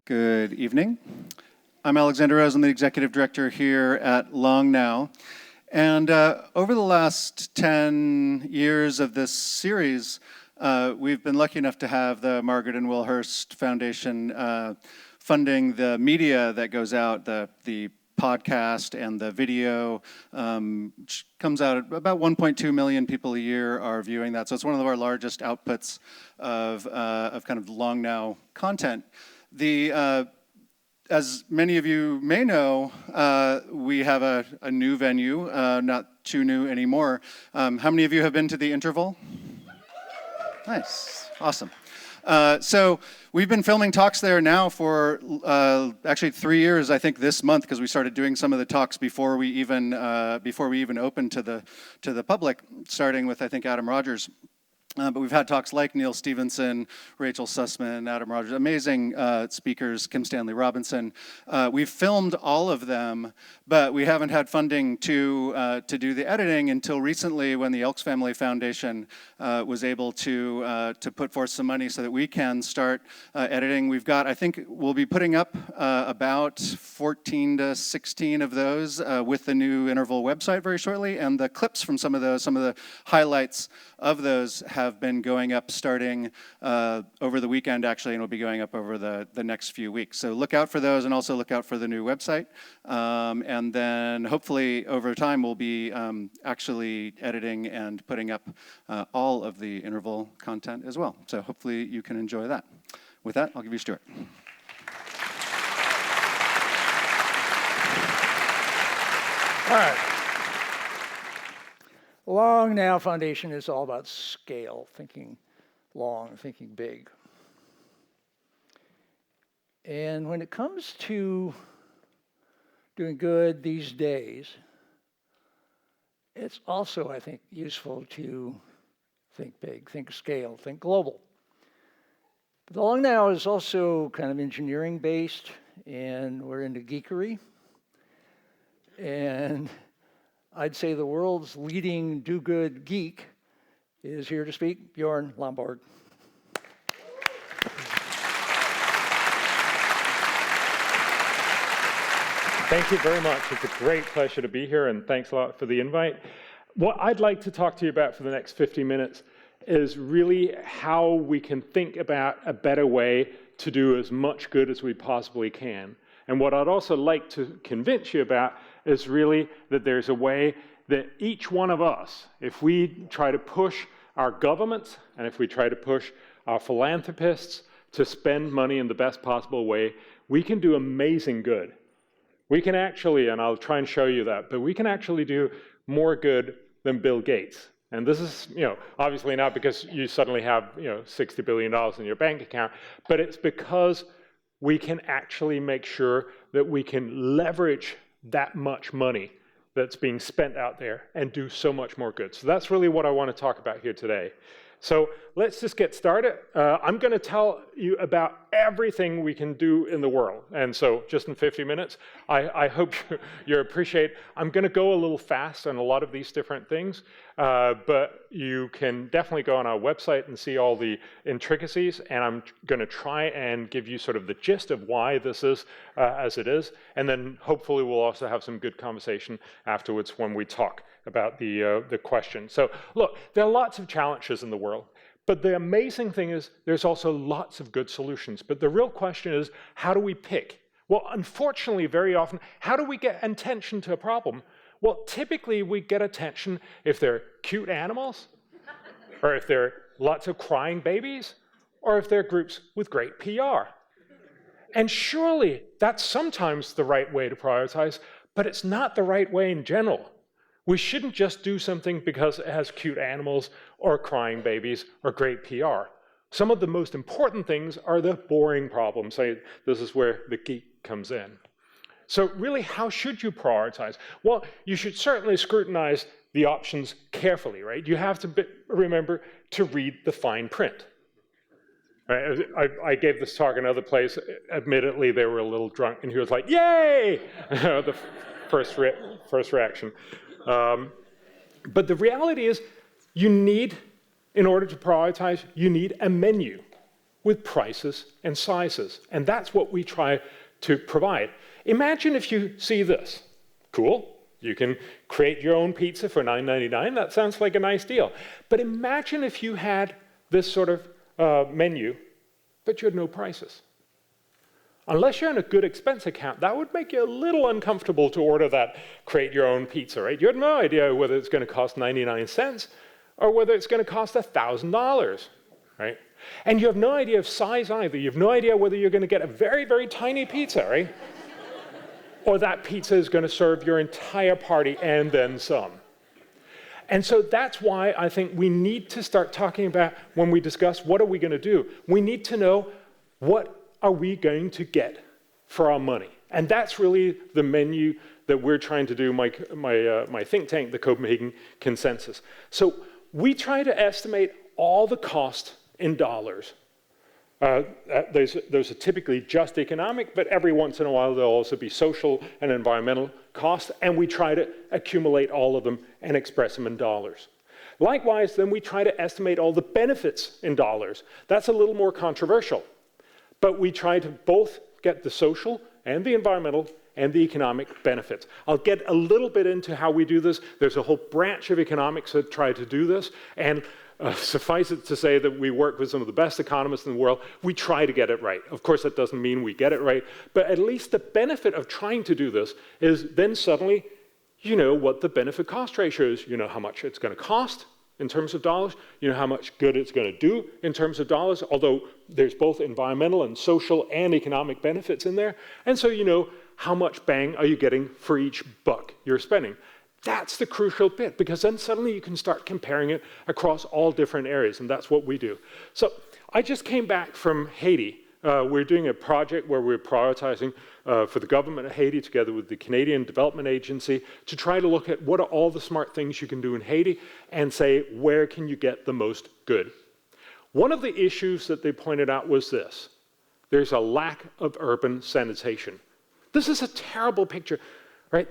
Good evening. I'm Alexander Rose. I'm the executive director here at Long Now. And over the last 10 years of this series, we've been lucky enough to have the Margaret and Will Hearst Foundation funding the media that goes out, the podcast and the video, which comes out at about 1.2 million people a year are viewing that. So it's one of our largest outputs of kind of Long Now content. As many of you may know, we have a new venue, not too new anymore. How many of you have been to the Interval? Nice, awesome. So we've been filming talks there now for actually 3 years, I think this month, because we started doing some of the talks before we even opened to the public, starting with, I think, Adam Rogers. But we've had talks like Neil Stevenson, Rachel Sussman, Adam Rogers, amazing speakers, Kim Stanley Robinson. We've filmed all of them, but we haven't had funding to do the editing until recently, when the Elks Family Foundation was able to put forth some money so that we can start editing. We've got, I think we'll be putting up about 14 to 16 of those with the new Interval website very shortly, and the clips from some of the highlights of those have been going up starting over the weekend, actually, and will be going up over the next few weeks. So look out for those, and also look out for the new website. And then hopefully over time we'll be actually editing and putting up all of the Interval content as well. So hopefully you can enjoy that. With that, I'll give you Stuart. All right. Long Now Foundation is all about scale, thinking long, thinking big. And when it comes to doing good these days, it's also, I think, useful to think big, think scale, think global. But the Long Now is also kind of engineering based, and we're into geekery. And I'd say the world's leading do-good geek is here to speak, Bjorn Lomborg. Thank you very much. It's a great pleasure to be here, and thanks a lot for the invite. What I'd like to talk to you about for the next 50 minutes is really how we can think about a better way to do as much good as we possibly can. And what I'd also like to convince you about is really that there's a way that each one of us, if we try to push our governments and if we try to push our philanthropists to spend money in the best possible way, we can do amazing good. We can actually, and I'll try and show you that, but we can actually do more good than Bill Gates. And this is, obviously not because you suddenly have, $60 billion in your bank account, but it's because we can actually make sure that we can leverage that much money that's being spent out there and do so much more good. So that's really what I want to talk about here today. So let's just get started. I'm going to tell you about everything we can do in the world. And so just in 50 minutes, I hope you appreciate. I'm going to go a little fast on a lot of these different things, but you can definitely go on our website and see all the intricacies. And I'm going to try and give you sort of the gist of why this is as it is. And then hopefully we'll also have some good conversation afterwards when we talk about the question. So look, there are lots of challenges in the world, but the amazing thing is there's also lots of good solutions. But the real question is, how do we pick? Well, unfortunately, very often, how do we get attention to a problem? Well, typically we get attention if they're cute animals, or if there are lots of crying babies, or if they're groups with great PR. And surely that's sometimes the right way to prioritize, but it's not the right way in general. We shouldn't just do something because it has cute animals or crying babies or great PR. Some of the most important things are the boring problems. This is where the geek comes in. So really, how should you prioritize? Well, you should certainly scrutinize the options carefully, right? You have to remember to read the fine print. Right? I gave this talk in another place. Admittedly, they were a little drunk, and he was like, "Yay!" the first reaction. But the reality is, in order to prioritize, you need a menu. with prices and sizes. And that's what we try to provide. Imagine if you see this. Cool. You can create your own pizza for $9.99. That sounds like a nice deal. But imagine if you had this sort of menu, but you had no prices. Unless you're in a good expense account, that would make you a little uncomfortable to order that create your own pizza, right? You have no idea whether it's going to cost 99 cents or whether it's going to cost $1,000, right? And you have no idea of size either. You have no idea whether you're going to get a very, very tiny pizza, right? Or that pizza is going to serve your entire party and then some. And so that's why I think we need to start talking about, when we discuss what are we going to do, we need to know what are we going to get for our money. And that's really the menu that we're trying to do, my think tank, the Copenhagen Consensus. So we try to estimate all the cost in dollars. Those are typically just economic, but every once in a while there'll also be social and environmental costs, and we try to accumulate all of them and express them in dollars. Likewise, then we try to estimate all the benefits in dollars. That's a little more controversial, but we try to both get the social and the environmental and the economic benefits. I'll get a little bit into how we do this. There's a whole branch of economics that try to do this, and suffice it to say that we work with some of the best economists in the world. We try to get it right. Of course, that doesn't mean we get it right, but at least the benefit of trying to do this is then suddenly you know what the benefit-cost ratio is. You know how much it's going to cost in terms of dollars. You know how much good it's going to do in terms of dollars, although there's both environmental and social and economic benefits in there. And so you know how much bang are you getting for each buck you're spending. That's the crucial bit, because then suddenly you can start comparing it across all different areas, and that's what we do. So I just came back from Haiti. We're doing a project where we're prioritizing for the government of Haiti together with the Canadian Development Agency to try to look at what are all the smart things you can do in Haiti and say, where can you get the most good? One of the issues that they pointed out was this. There's a lack of urban sanitation. This is a terrible picture. Right?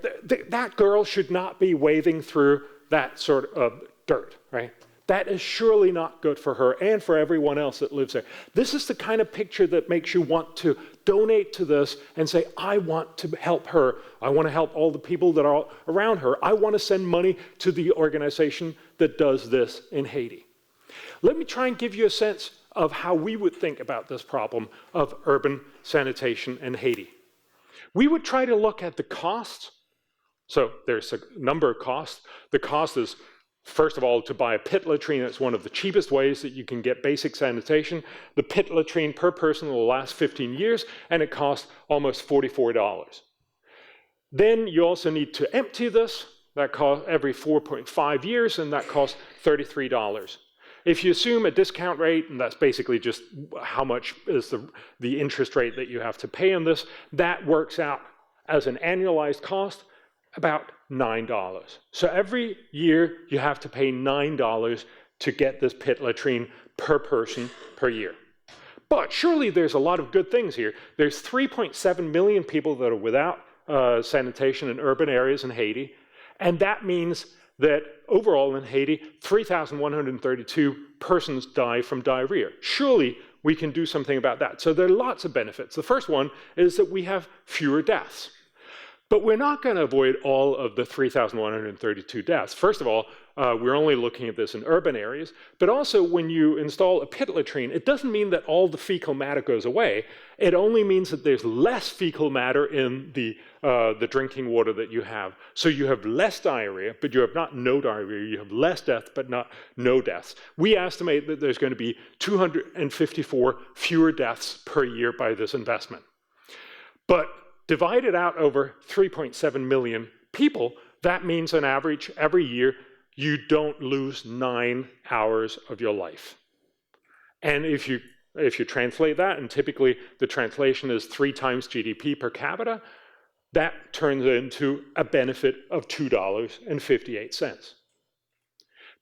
That girl should not be wading through that sort of dirt, right? That is surely not good for her and for everyone else that lives there. This is the kind of picture that makes you want to donate to this and say, I want to help her. I want to help all the people that are around her. I want to send money to the organization that does this in Haiti. Let me try and give you a sense of how we would think about this problem of urban sanitation in Haiti. We would try to look at the costs. So there's a number of costs. The cost is, first of all, to buy a pit latrine. It's one of the cheapest ways that you can get basic sanitation. The pit latrine per person will last 15 years, and it costs almost $44. Then you also need to empty this. That costs every 4.5 years, and that costs $33. If you assume a discount rate, and that's basically just how much is the interest rate that you have to pay on this, that works out as an annualized cost about $9. So every year you have to pay $9 to get this pit latrine per person per year. But surely there's a lot of good things here. There's 3.7 million people that are without sanitation in urban areas in Haiti, and that means that overall in Haiti, 3,132 persons die from diarrhea. Surely we can do something about that. So there are lots of benefits. The first one is that we have fewer deaths. But we're not going to avoid all of the 3,132 deaths. First of all, we're only looking at this in urban areas. But also, when you install a pit latrine, it doesn't mean that all the fecal matter goes away. It only means that there's less fecal matter in the drinking water that you have. So you have less diarrhea, but you have not no diarrhea. You have less death, but not no deaths. We estimate that there's going to be 254 fewer deaths per year by this investment. But divided out over 3.7 million people, that means on average, every year, you don't lose 9 hours of your life. And if you translate that, and typically the translation is 3 times GDP per capita, that turns into a benefit of $2.58.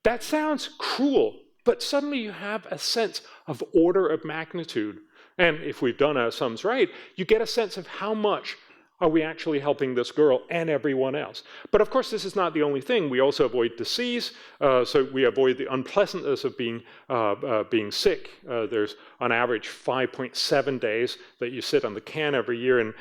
That sounds cruel, but suddenly you have a sense of order of magnitude. And if we've done our sums right, you get a sense of how much Are we actually helping this girl and everyone else? But of course, this is not the only thing. We also avoid disease, so we avoid the unpleasantness of being sick. There's on average 5.7 days that you sit on the can every year in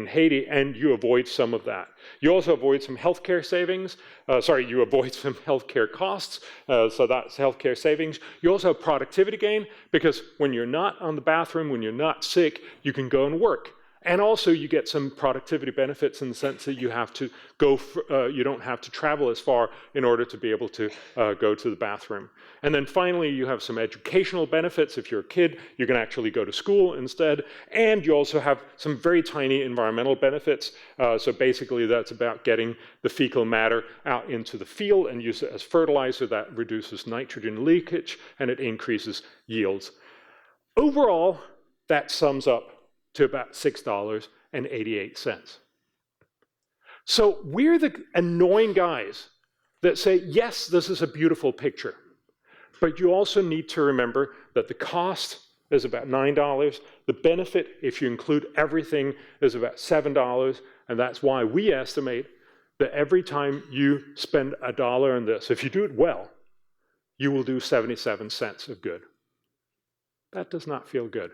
Haiti, and you avoid some of that. You also avoid some healthcare savings. You avoid some healthcare costs, so that's healthcare savings. You also have productivity gain, because when you're not on the bathroom, when you're not sick, you can go and work. And also you get some productivity benefits in the sense that you have to go, you don't have to travel as far in order to be able to go to the bathroom. And then finally, you have some educational benefits. If you're a kid, you can actually go to school instead. And you also have some very tiny environmental benefits. So basically, that's about getting the fecal matter out into the field and use it as fertilizer. That reduces nitrogen leakage, and it increases yields. Overall, that sums up to about $6.88. So we're the annoying guys that say, yes, this is a beautiful picture, but you also need to remember that the cost is about $9. The benefit, if you include everything, is about $7, and that's why we estimate that every time you spend $1 on this, if you do it well, you will do 77 cents of good. That does not feel good.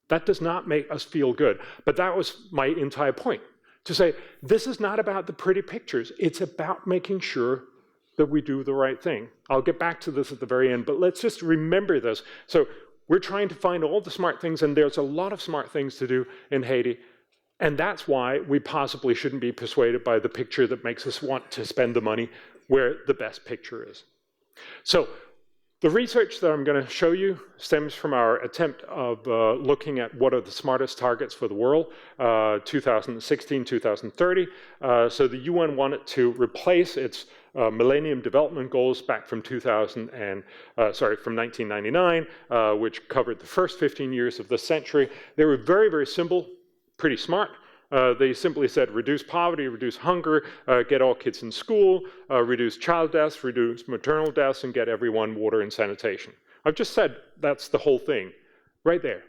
That does not make us feel good. But that was my entire point, to say, this is not about the pretty pictures. It's about making sure that we do the right thing. I'll get back to this at the very end, but let's just remember this. So we're trying to find all the smart things, and there's a lot of smart things to do in Haiti. And that's why we possibly shouldn't be persuaded by the picture that makes us want to spend the money where the best picture is. So the research that I'm going to show you stems from our attempt of looking at what are the smartest targets for the world, 2016, 2030. So the UN wanted to replace its Millennium Development Goals back from from 1999, which covered the first 15 years of the century. They were very, very simple, pretty smart. They simply said, reduce poverty, reduce hunger, get all kids in school, reduce child deaths, reduce maternal deaths, and get everyone water and sanitation. I've just said that's the whole thing, right there.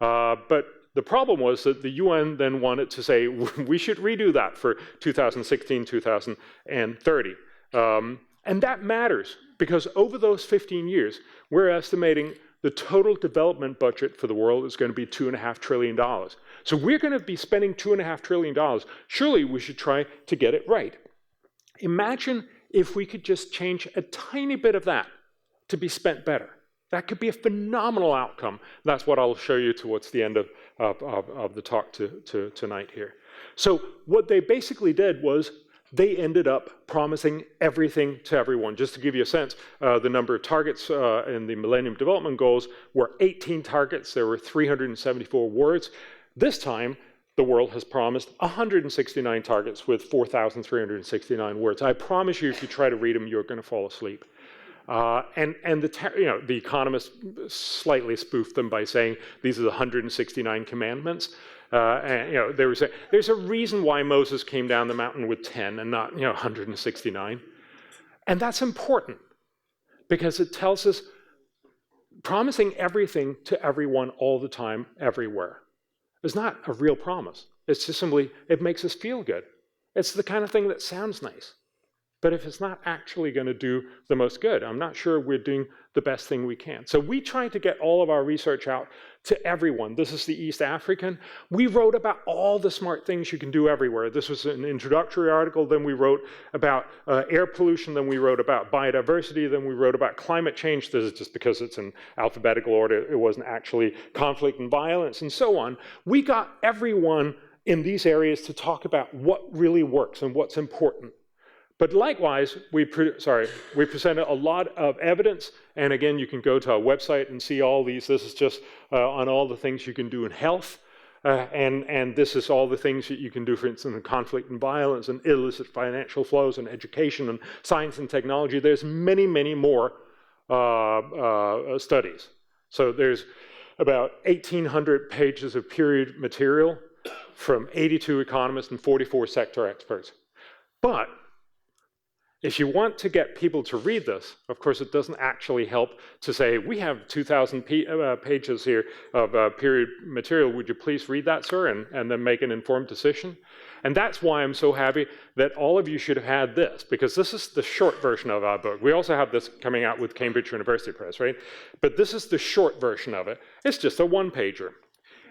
But the problem was that the UN then wanted to say, we should redo that for 2016, 2030. And that matters, because over those 15 years, we're estimating the total development budget for the world is going to be $2.5 trillion. So we're going to be spending $2.5 trillion. Surely we should try to get it right. Imagine if we could just change a tiny bit of that to be spent better. That could be a phenomenal outcome. That's what I'll show you towards the end of the talk tonight here. So what they basically did was they ended up promising everything to everyone. Just to give you a sense, the number of targets in the Millennium Development Goals were 18 targets. There were 374 words. This time, the world has promised 169 targets with 4,369 words. I promise you, if you try to read them, you're going to fall asleep. And the economists slightly spoofed them by saying these are the 169 commandments. There's a reason why Moses came down the mountain with 10 and not 169. And that's important, because it tells us promising everything to everyone all the time, everywhere, is not a real promise. It's just simply, it makes us feel good. It's the kind of thing that sounds nice. But if it's not actually going to do the most good, I'm not sure we're doing the best thing we can. So we tried to get all of our research out to everyone. This is the East African. We wrote about all the smart things you can do everywhere. This was an introductory article. Then we wrote about air pollution. Then we wrote about biodiversity. Then we wrote about climate change. This is just because it's in alphabetical order. It wasn't actually conflict and violence and so on. We got everyone in these areas to talk about what really works and what's important. But likewise, we presented a lot of evidence, and again, you can go to our website and see all these. This is just on all the things you can do in health, and this is all the things that you can do, for instance, in conflict and violence, and illicit financial flows, and education, and science and technology. There's many, many more studies. So there's about 1,800 pages of peer-reviewed material from 82 economists and 44 sector experts. But If you want to get people to read this, of course, it doesn't actually help to say, we have 2,000 pages here of period material. Would you please read that, sir, and then make an informed decision? And that's why I'm so happy that all of you should have had this, because this is the short version of our book. We also have this coming out with Cambridge University Press, right? But this is the short version of it. It's just a one-pager.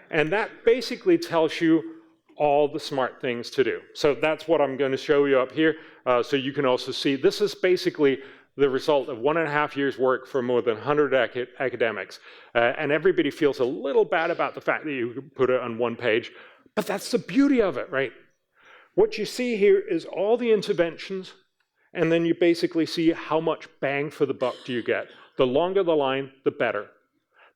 And that basically tells you all the smart things to do. So that's what I'm going to show you up here. So you can also see this is basically the result of 1.5 years' work for more than 100 academics. And everybody feels a little bad about the fact that you put it on one page, but that's the beauty of it, right? What you see here is all the interventions, and then you basically see how much bang for the buck do you get. The longer the line, the better.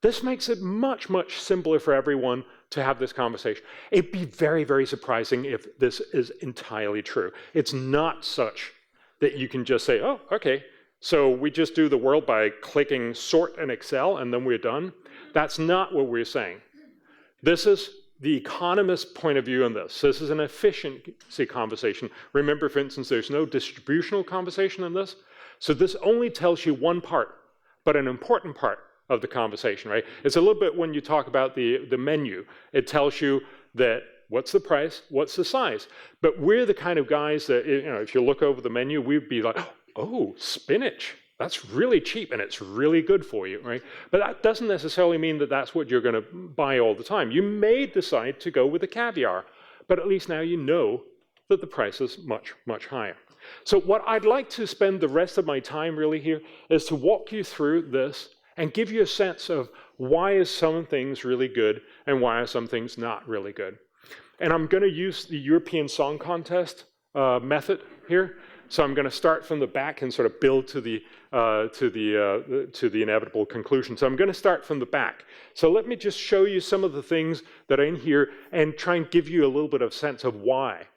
This makes it much, much simpler for everyone to have this conversation. It'd be very, very surprising if this is entirely true. It's not such that you can just say, oh, okay, so we just do the world by clicking sort in Excel and then we're done. That's not what we're saying. This is the economist's point of view on this. This is an efficiency conversation. Remember, for instance, there's no distributional conversation in this. So this only tells you one part, but an important part of the conversation, right? It's a little bit when you talk about the menu. It tells you that what's the price, what's the size. But we're the kind of guys that, you know, if you look over the menu, we'd be like, oh, spinach. That's really cheap and it's really good for you, right? But that doesn't necessarily mean that that's what you're going to buy all the time. You may decide to go with the caviar, but at least now you know that the price is much, much higher. So what I'd like to spend the rest of my time really here is to walk you through this and give you a sense of why is some things really good and why are some things not really good. And I'm going to use the European Song Contest method here. So I'm going to start from the back and sort of build to the inevitable conclusion. So I'm going to start from the back. So let me just show you some of the things that are in here and try and give you a little bit of sense of why.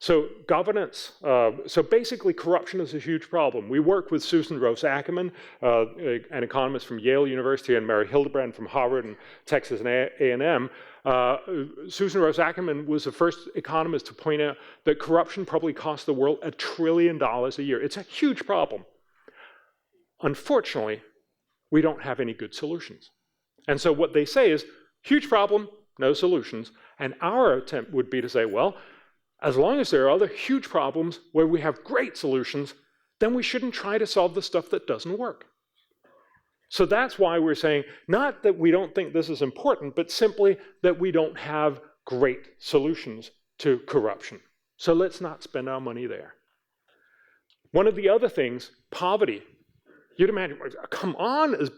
So governance, so basically corruption is a huge problem. We work with Susan Rose Ackerman, an economist from Yale University, and Mary Hildebrand from Harvard and Texas A&M. Susan Rose Ackerman was the first economist to point out that corruption probably costs the world $1 trillion a year. It's a huge problem. Unfortunately, we don't have any good solutions. And so what they say is, huge problem, no solutions. And our attempt would be to say, well, as long as there are other huge problems where we have great solutions, then we shouldn't try to solve the stuff that doesn't work. So that's why we're saying, not that we don't think this is important, but simply that we don't have great solutions to corruption. So let's not spend our money there. One of the other things, poverty. You'd imagine, come on,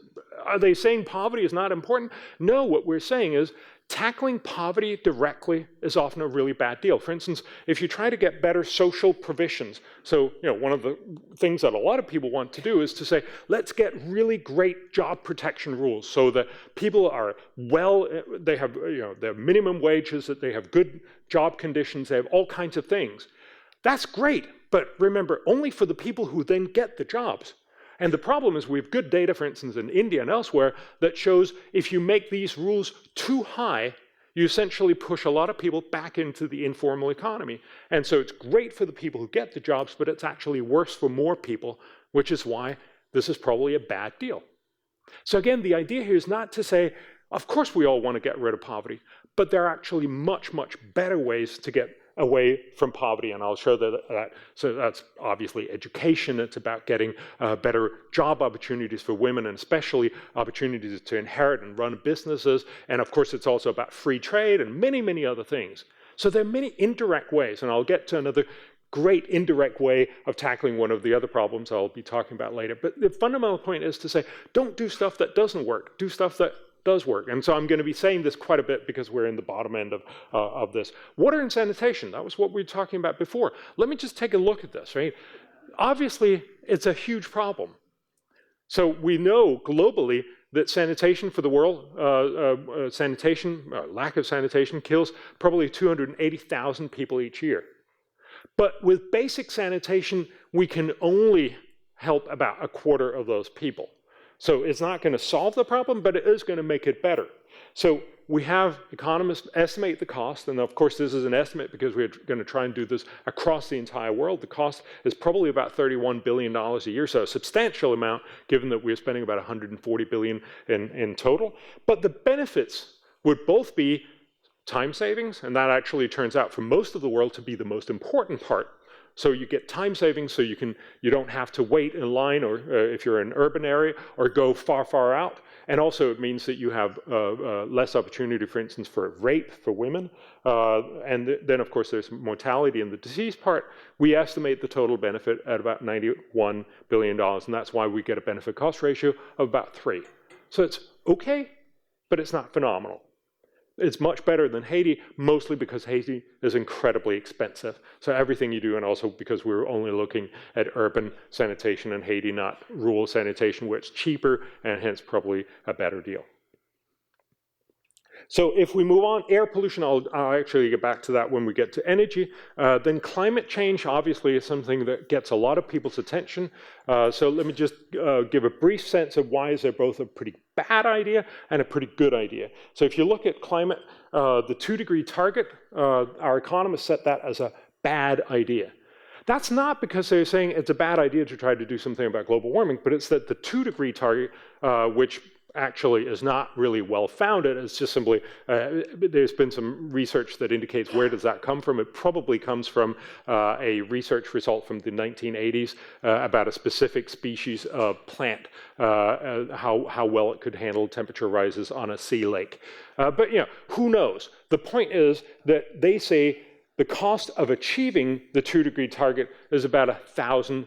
are they saying poverty is not important? No, what we're saying is tackling poverty directly is often a really bad deal. For instance, if you try to get better social provisions, so one of the things that a lot of people want to do is to say, let's get really great job protection rules so that people are they have their minimum wages, that they have good job conditions, they have all kinds of things. That's great, but remember, only for the people who then get the jobs. And the problem is we have good data, for instance, in India and elsewhere, that shows if you make these rules too high, you essentially push a lot of people back into the informal economy. And so it's great for the people who get the jobs, but it's actually worse for more people, which is why this is probably a bad deal. So again, the idea here is not to say, of course we all want to get rid of poverty, but there are actually much, much better ways to get away from poverty, and I'll show that. So that's obviously education. It's about getting better job opportunities for women, and especially opportunities to inherit and run businesses. And of course, it's also about free trade and many, many other things. So there are many indirect ways, and I'll get to another great indirect way of tackling one of the other problems I'll be talking about later. But the fundamental point is to say, don't do stuff that doesn't work. Do stuff that does work. And so I'm going to be saying this quite a bit because we're in the bottom end of this. Water and sanitation, that was what we were talking about before. Let me just take a look at this, right? Obviously, it's a huge problem. So we know globally that sanitation for the world, lack of sanitation kills probably 280,000 people each year. But with basic sanitation, we can only help about 1/4 of those people. So it's not going to solve the problem, but it is going to make it better. So we have economists estimate the cost, and of course this is an estimate because we're going to try and do this across the entire world. The cost is probably about $31 billion a year, so a substantial amount given that we're spending about $140 billion in total. But the benefits would both be time savings, and that actually turns out for most of the world to be the most important part. So you get time savings, so you don't have to wait in line, or if you're in an urban area, or go far out. And also it means that you have less opportunity, for instance, for rape for women. And then of course there's mortality in the disease part. We estimate the total benefit at about $91 billion, and that's why we get a benefit cost ratio of about 3. So it's okay, but it's not phenomenal. It's much better than Haiti, mostly because Haiti is incredibly expensive. So everything you do, and also because we're only looking at urban sanitation in Haiti, not rural sanitation, where it's cheaper and hence probably a better deal. So if we move on, air pollution, I'll actually get back to that when we get to energy. Then climate change, obviously, is something that gets a lot of people's attention. So let me just give a brief sense of why is there both a pretty bad idea and a pretty good idea. So if you look at climate, the 2-degree target, our economists set that as a bad idea. That's not because they're saying it's a bad idea to try to do something about global warming, but it's that the 2-degree target, which actually is not really well founded. It's just simply, there's been some research that indicates where does that come from. It probably comes from a research result from the 1980s about a specific species of plant, how well it could handle temperature rises on a sea lake. But who knows? The point is that they say the cost of achieving the 2-degree target is about $1,000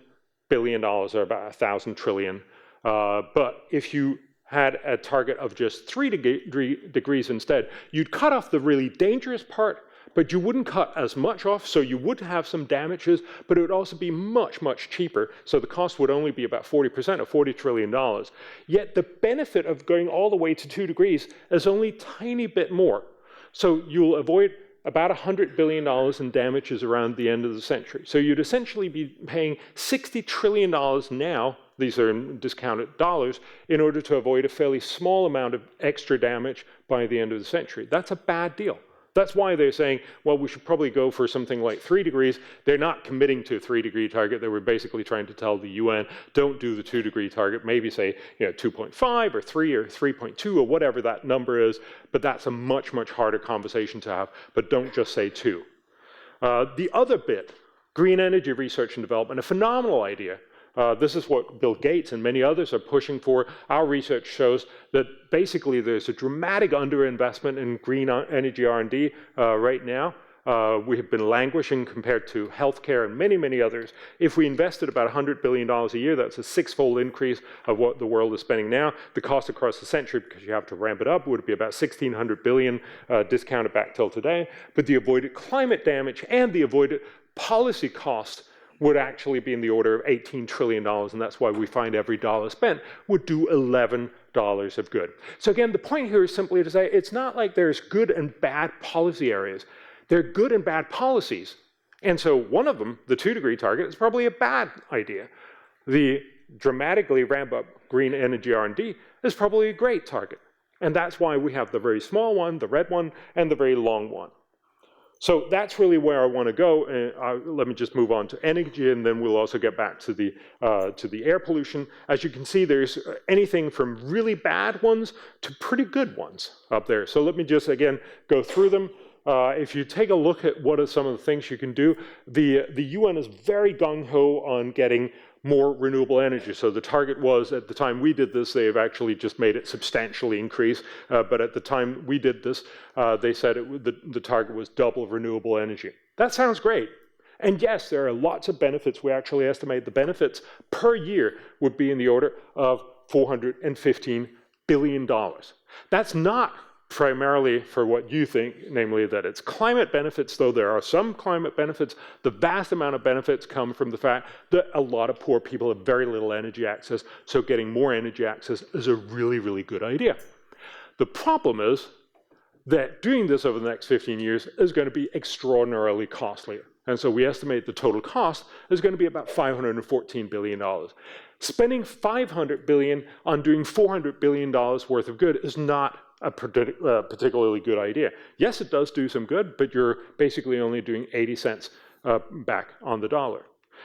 billion, or about 1,000 trillion. But if you had a target of just 3 degrees instead, you'd cut off the really dangerous part, but you wouldn't cut as much off, so you would have some damages, but it would also be much, much cheaper. So the cost would only be about 40% of $40 trillion. Yet the benefit of going all the way to 2 degrees is only a tiny bit more. So you'll avoid about $100 billion in damages around the end of the century. So you'd essentially be paying $60 trillion now, these are in discounted dollars, in order to avoid a fairly small amount of extra damage by the end of the century. That's a bad deal. That's why they're saying, well, we should probably go for something like 3 degrees. They're not committing to a 3-degree target. They were basically trying to tell the UN, don't do the 2-degree target, maybe say 2.5 or 3 or 3.2 or whatever that number is, but that's a much, much harder conversation to have, but don't just say 2. The other bit, green energy research and development, a phenomenal idea. This is what Bill Gates and many others are pushing for. Our research shows that basically there's a dramatic underinvestment in green energy R&D right now. We have been languishing compared to healthcare and many, many others. If we invested about $100 billion a year, that's a 6-fold increase of what the world is spending now. The cost across the century, because you have to ramp it up, would be about $1,600 billion discounted back till today. But the avoided climate damage and the avoided policy cost would actually be in the order of $18 trillion, and that's why we find every dollar spent would do $11 of good. So again, the point here is simply to say it's not like there's good and bad policy areas. There are good and bad policies. And so one of them, the 2-degree target, is probably a bad idea. The dramatically ramp up green energy R&D is probably a great target. And that's why we have the very small one, the red one, and the very long one. So that's really where I want to go. Let me just move on to energy, and then we'll also get back to the air pollution. As you can see, there's anything from really bad ones to pretty good ones up there. So let me just, again, go through them. If you take a look at what are some of the things you can do, the UN is very gung-ho on getting more renewable energy. So the target was, at the time we did this, they've actually just made it substantially increase. But at the time we did this, they said the target was double renewable energy. That sounds great. And yes, there are lots of benefits. We actually estimate the benefits per year would be in the order of $415 billion. That's not primarily for what you think, namely that it's climate benefits, though there are some climate benefits. The vast amount of benefits come from the fact that a lot of poor people have very little energy access, so getting more energy access is a really, really good idea. The problem is that doing this over the next 15 years is going to be extraordinarily costly. And so we estimate the total cost is going to be about $514 billion. Spending $500 billion on doing $400 billion worth of good is not a particularly good idea. Yes, it does do some good, but you're basically only doing 80 cents back on the dollar.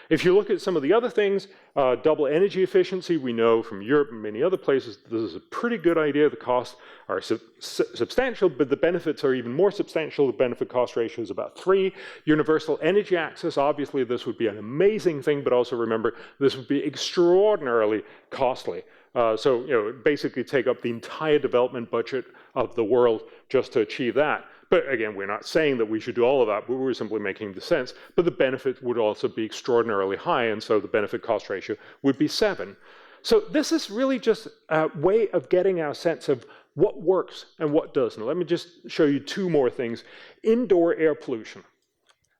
If you look at some of the other things, double energy efficiency, we know from Europe and many other places, this is a pretty good idea. The costs are substantial, but the benefits are even more substantial. The benefit-cost ratio is about 3. Universal energy access, obviously this would be an amazing thing, but also remember, this would be extraordinarily costly. So, basically take up the entire development budget of the world just to achieve that. But again, we're not saying that we should do all of that, but we're simply making the sense. But the benefit would also be extraordinarily high, and so the benefit-cost ratio would be 7. So this is really just a way of getting our sense of what works and what doesn't. Let me just show you 2 more things. Indoor air pollution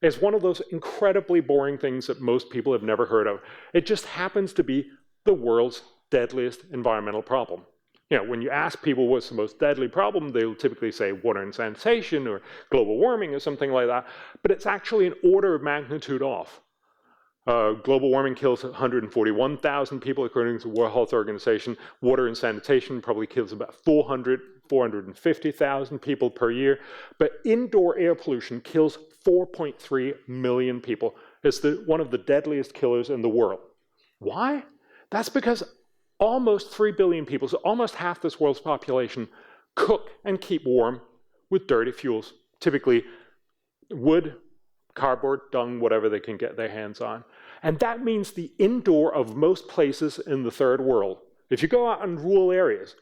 is one of those incredibly boring things that most people have never heard of. It just happens to be the world's deadliest environmental problem. When you ask people what's the most deadly problem, they'll typically say water and sanitation or global warming or something like that, but it's actually an order of magnitude off. Global warming kills 141,000 people according to the World Health Organization. Water and sanitation probably kills about 450,000 people per year, but indoor air pollution kills 4.3 million people. It's one of the deadliest killers in the world. Why? That's because almost 3 billion people, so almost half this world's population, cook and keep warm with dirty fuels, typically wood, cardboard, dung, whatever they can get their hands on. And that means the indoor of most places in the third world. If you go out in rural areas,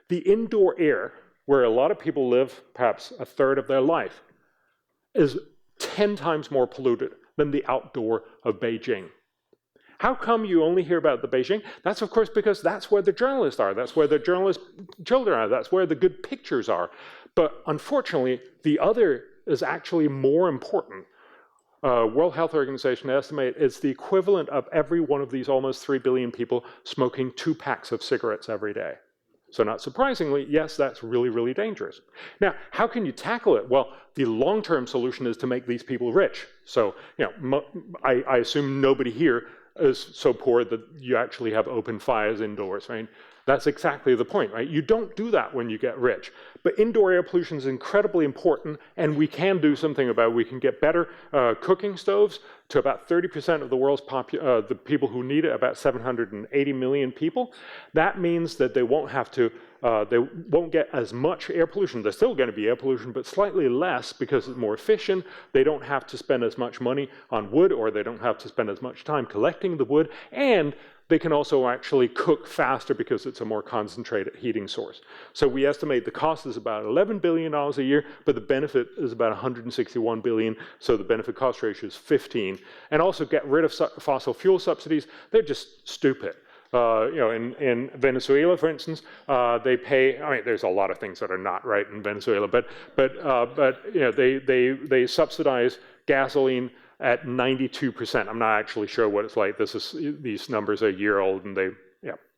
the indoor air, where a lot of people live perhaps a third of their life, is 10 times more polluted than the outdoor of Beijing. How come you only hear about the Beijing? That's, of course, because that's where the journalists are. That's where the journalists' children are. That's where the good pictures are. But unfortunately, the other is actually more important. World Health Organization estimate it's the equivalent of every one of these almost 3 billion people smoking 2 packs of cigarettes every day. So not surprisingly, yes, that's really, really dangerous. Now, how can you tackle it? Well, the long-term solution is to make these people rich. So, I assume nobody here is so poor that you actually have open fires indoors, right? That's exactly the point, right? You don't do that when you get rich. But indoor air pollution is incredibly important, and we can do something about it. We can get better cooking stoves to about 30% of the world's the people who need it, about 780 million people. That means that they won't have to, they won't get as much air pollution. There's still going to be air pollution, but slightly less because it's more efficient. They don't have to spend as much money on wood, or they don't have to spend as much time collecting the wood, and they can also actually cook faster because it's a more concentrated heating source. So we estimate the cost is about $11 billion a year, but the benefit is about $161 billion, so the benefit-cost ratio is 15. And also get rid of fossil fuel subsidies. They're just stupid. In Venezuela, for instance, they pay. I mean, there's a lot of things that are not right in Venezuela, but they subsidize gasoline at 92%. I'm not actually sure what it's like. These numbers are a year old, and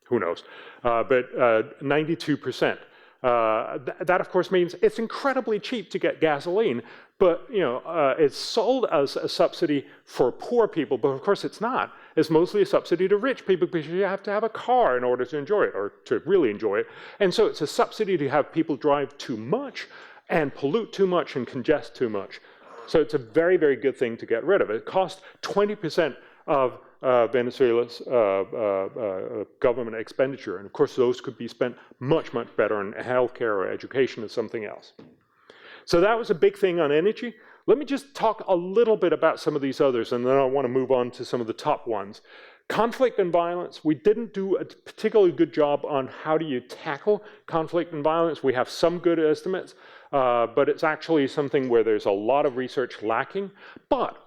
who knows? But 92%. That of course means it's incredibly cheap to get gasoline, but it's sold as a subsidy for poor people, but of course it's not. It's mostly a subsidy to rich people because you have to have a car in order to enjoy it, or to really enjoy it. And so it's a subsidy to have people drive too much and pollute too much and congest too much. So it's a very, very good thing to get rid of. It costs 20% of Venezuela's government expenditure. And of course, those could be spent much, much better on healthcare or education or something else. So that was a big thing on energy. Let me just talk a little bit about some of these others, and then I want to move on to some of the top ones. Conflict and violence, we didn't do a particularly good job on how do you tackle conflict and violence. We have some good estimates, but it's actually something where there's a lot of research lacking. But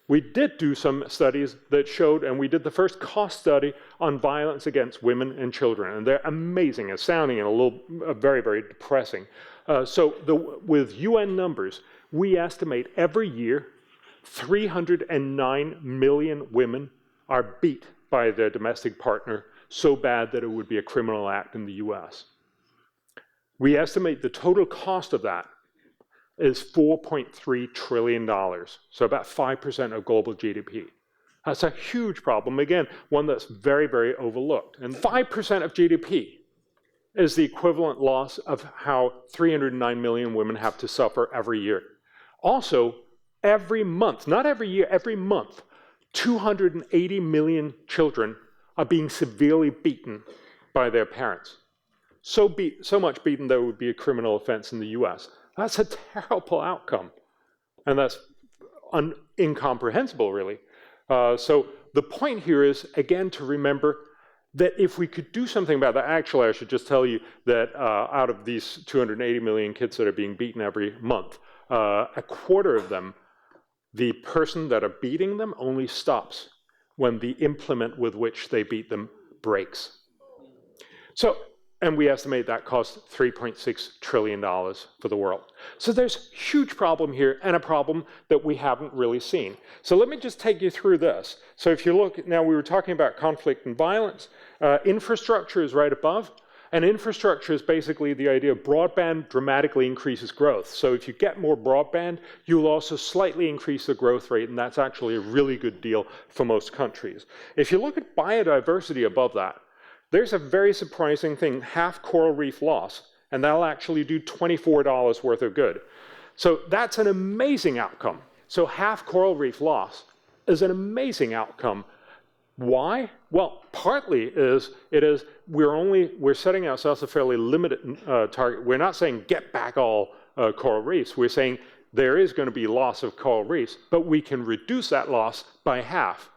we did do some studies that showed, and we did the first cost study on violence against women and children, and they're amazing, astounding, and very, very depressing. With UN numbers, we estimate every year 309 million women are beat by their domestic partner so bad that it would be a criminal act in the US. We estimate the total cost of that is $4.3 trillion, so about 5% of global GDP. That's a huge problem, again, one that's very, very overlooked. And 5% of GDP is the equivalent loss of how 309 million women have to suffer every year. Also, every month, not every year, every month, 280 million children are being severely beaten by their parents. So much beaten that it would be a criminal offense in the US. That's a terrible outcome. And that's incomprehensible, really. So the point here is, again, to remember that if we could do something about that, actually, I should just tell you that out of these 280 million kids that are being beaten every month, a quarter of them, the person that are beating them only stops when the implement with which they beat them breaks. So, and we estimate that costs $3.6 trillion for the world. So there's a huge problem here, and a problem that we haven't really seen. So let me just take you through this. So if you look, now we were talking about conflict and violence. Infrastructure is right above. And infrastructure is basically the idea of broadband dramatically increases growth. So if you get more broadband, you'll also slightly increase the growth rate, and that's actually a really good deal for most countries. If you look at biodiversity above that, there's a very surprising thing, half coral reef loss, and that'll actually do $24 worth of good. So that's an amazing outcome. So half coral reef loss is an amazing outcome. Why? Well, partly we're setting ourselves a fairly limited target. We're not saying get back all coral reefs. We're saying there is going to be loss of coral reefs, but we can reduce that loss by half,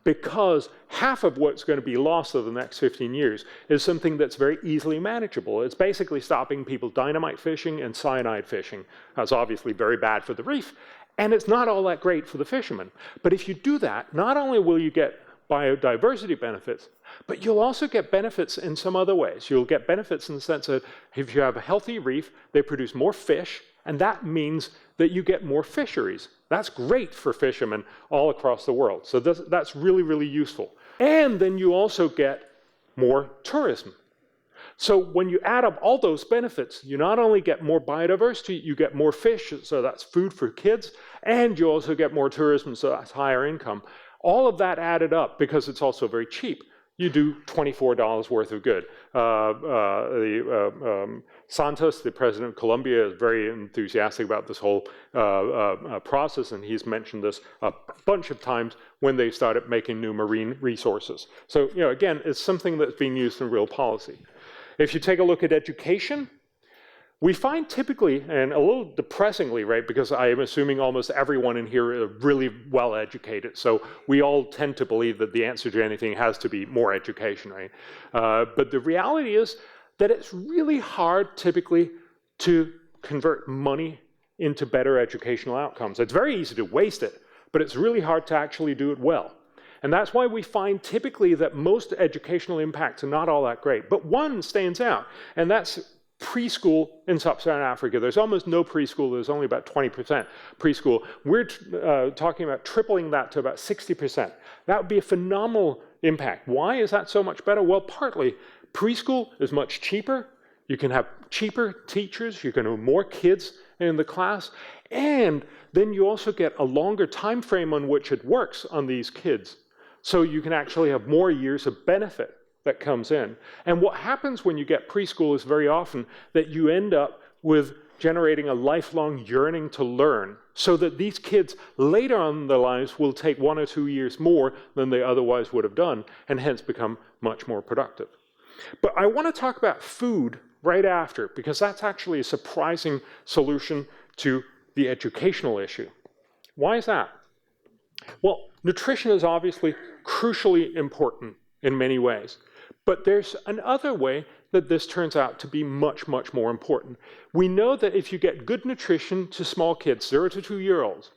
because half of what's going to be lost over the next 15 years is something that's very easily manageable. It's basically stopping people dynamite fishing and cyanide fishing. That's obviously very bad for the reef, and it's not all that great for the fishermen. But if you do that, not only will you get biodiversity benefits, but you'll also get benefits in some other ways. You'll get benefits in the sense that if you have a healthy reef, they produce more fish, and that means that you get more fisheries. That's great for fishermen all across the world. So that's really, really useful. And then you also get more tourism. So when you add up all those benefits, you not only get more biodiversity, you get more fish, so that's food for kids, and you also get more tourism, so that's higher income. All of that added up, because it's also very cheap, you do $24 worth of good. Santos, the president of Colombia, is very enthusiastic about this whole process, and he's mentioned this a bunch of times when they started making new marine resources. So, again, it's something that's being used in real policy. If you take a look at education, we find typically, and a little depressingly, right, because I am assuming almost everyone in here are really well educated, so we all tend to believe that the answer to anything has to be more education, right? But the reality is that it's really hard typically to convert money into better educational outcomes. It's very easy to waste it, but it's really hard to actually do it well. And that's why we find typically that most educational impacts are not all that great. But one stands out, and that's preschool in sub-Saharan Africa. There's almost no preschool. There's only about 20% preschool. We're talking about tripling that to about 60%. That would be a phenomenal impact. Why is that so much better? Well, partly, preschool is much cheaper. You can have cheaper teachers. You can have more kids in the class. And then you also get a longer time frame on which it works on these kids. So you can actually have more years of benefit that comes in. And what happens when you get preschool is very often that you end up with generating a lifelong yearning to learn, so that these kids later on in their lives will take 1 or 2 years more than they otherwise would have done, and hence become much more productive. But I want to talk about food right after, because that's actually a surprising solution to the educational issue. Why is that? Well, nutrition is obviously crucially important in many ways. But there's another way that this turns out to be much, much more important. We know that if you get good nutrition to small kids, 0 to 2-year-olds,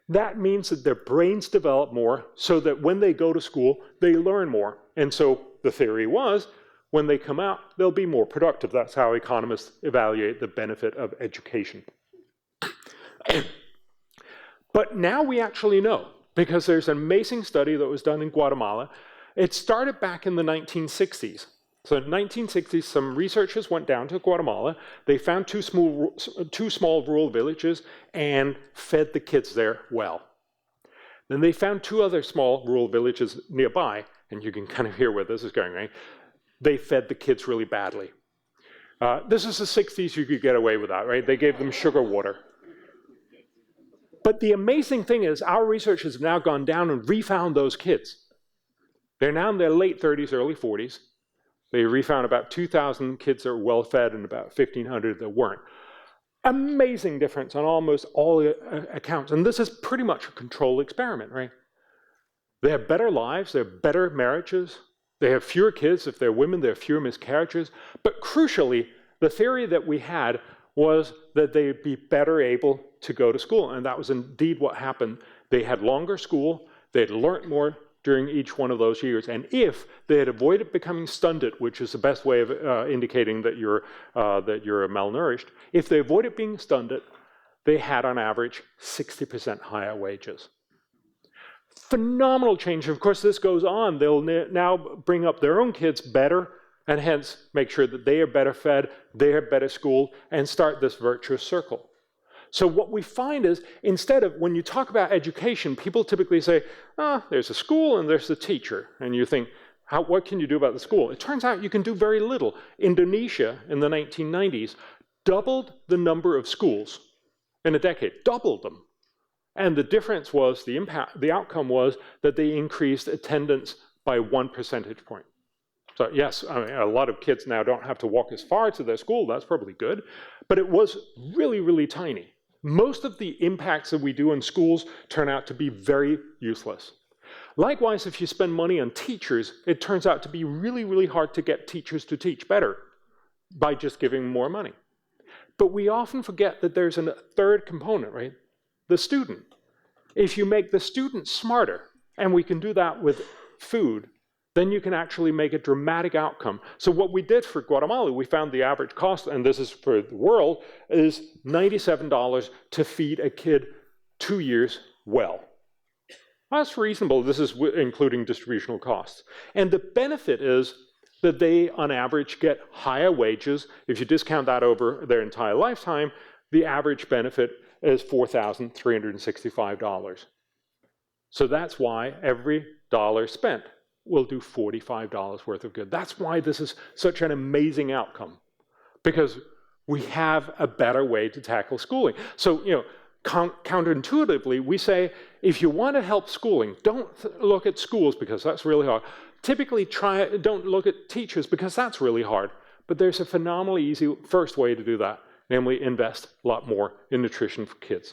that means that their brains develop more, so that when they go to school, they learn more. And so the theory was, when they come out, they'll be more productive. That's how economists evaluate the benefit of education. But now we actually know, because there's an amazing study that was done in Guatemala. It started back in the 1960s. So in the 1960s, some researchers went down to Guatemala. They found two small rural villages and fed the kids there well. Then they found 2 other small rural villages nearby, and you can kind of hear where this is going, right? they fed the kids really badly. This is the 60s, you could get away with that, right? They gave them sugar water. But the amazing thing is our researchers have now gone down and refound those kids. They're now in their late 30s, early 40s. They refound about 2,000 kids that were well-fed and about 1,500 that weren't. Amazing difference on almost all accounts. And this is pretty much a controlled experiment, right? They have better lives, they have better marriages, they have fewer kids. If they're women, there are fewer miscarriages. But crucially, the theory that we had was that they'd be better able to go to school. And that was indeed what happened. They had longer school, they'd learned more during each one of those years. And if they had avoided becoming stunted, which is the best way of indicating that you're malnourished, if they avoided being stunted, they had on average 60% higher wages. Phenomenal change. Of course, this goes on. They'll now bring up their own kids better and hence make sure that they are better fed, they are better schooled, and start this virtuous circle. So what we find is, instead of, when you talk about education, people typically say, there's a school and there's the teacher. And you think, what can you do about the school? It turns out you can do very little. Indonesia, in the 1990s, doubled the number of schools in a decade, doubled them. And the difference was, the outcome was that they increased attendance by 1 percentage point. So yes, I mean, a lot of kids now don't have to walk as far to their school, that's probably good, but it was really, really tiny. Most of the impacts that we do in schools turn out to be very useless. Likewise, if you spend money on teachers, it turns out to be really, really hard to get teachers to teach better by just giving more money. But we often forget that there's a third component, right? The student. If you make the student smarter, and we can do that with food, then you can actually make a dramatic outcome. So what we did for Guatemala, we found the average cost, and this is for the world, is $97 to feed a kid 2 years well. That's reasonable. This is including distributional costs. And the benefit is that they, on average, get higher wages. If you discount that over their entire lifetime, the average benefit is $4,365. So that's why every dollar spent will do $45 worth of good. That's why this is such an amazing outcome, because we have a better way to tackle schooling. So, counterintuitively, we say, if you want to help schooling, don't look at schools because that's really hard. Typically, don't look at teachers because that's really hard. But there's a phenomenally easy first way to do that, namely invest a lot more in nutrition for kids.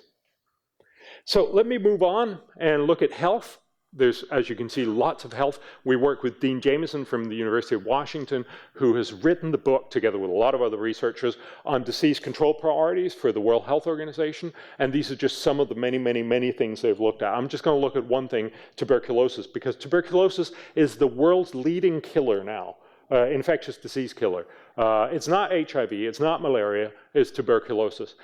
So let me move on and look at health. There's, as you can see, lots of health. We work with Dean Jameson from the University of Washington, who has written the book, together with a lot of other researchers, on disease control priorities for the World Health Organization. And these are just some of the many, many, many things they've looked at. I'm just going to look at one thing, tuberculosis, because tuberculosis is the world's leading killer now, infectious disease killer. It's not HIV, it's not malaria, it's tuberculosis.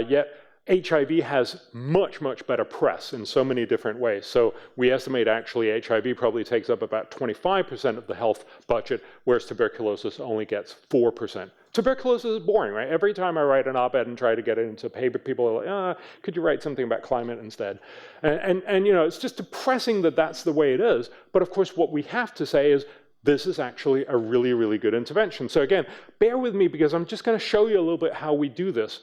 Yet HIV has much, much better press in so many different ways. So we estimate actually HIV probably takes up about 25% of the health budget, whereas tuberculosis only gets 4%. Tuberculosis is boring, right? Every time I write an op-ed and try to get it into paper, people are like, could you write something about climate instead? And it's just depressing that that's the way it is. But of course, what we have to say is, this is actually a really, really good intervention. So again, bear with me because I'm just going to show you a little bit how we do this.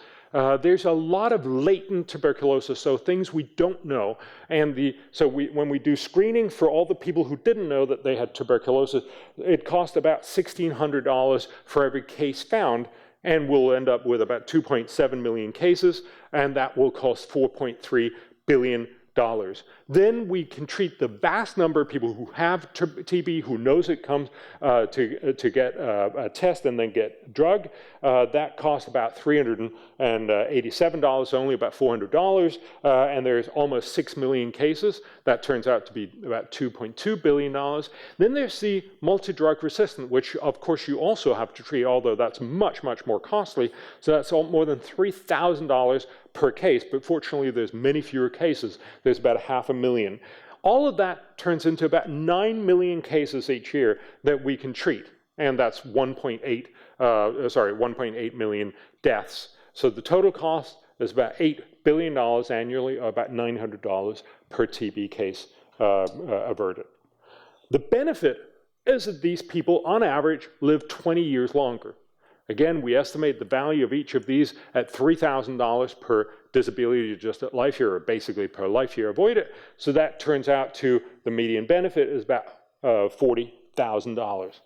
There's a lot of latent tuberculosis, so things we don't know. And when we do screening for all the people who didn't know that they had tuberculosis, it cost about $1,600 for every case found, and we'll end up with about 2.7 million cases, and that will cost $4.3 billion. Then we can treat the vast number of people who have TB, who knows it comes to get a test and then get drug. That costs about $387, only about $400, and there's almost 6 million cases. That turns out to be about $2.2 billion. Then there's the multi-drug resistant, which of course you also have to treat, although that's much, much more costly. So that's more than $3,000 per case, but fortunately there's many fewer cases. There's about 500,000. All of that turns into about 9 million cases each year that we can treat, and that's 1.8 million deaths. So the total cost is about $8 billion annually, or about $900 per TB case averted. The benefit is that these people, on average, live 20 years longer. Again, we estimate the value of each of these at $3,000 per disability adjusted life year, or basically per life year avoided. So that turns out to the median benefit is about $40,000.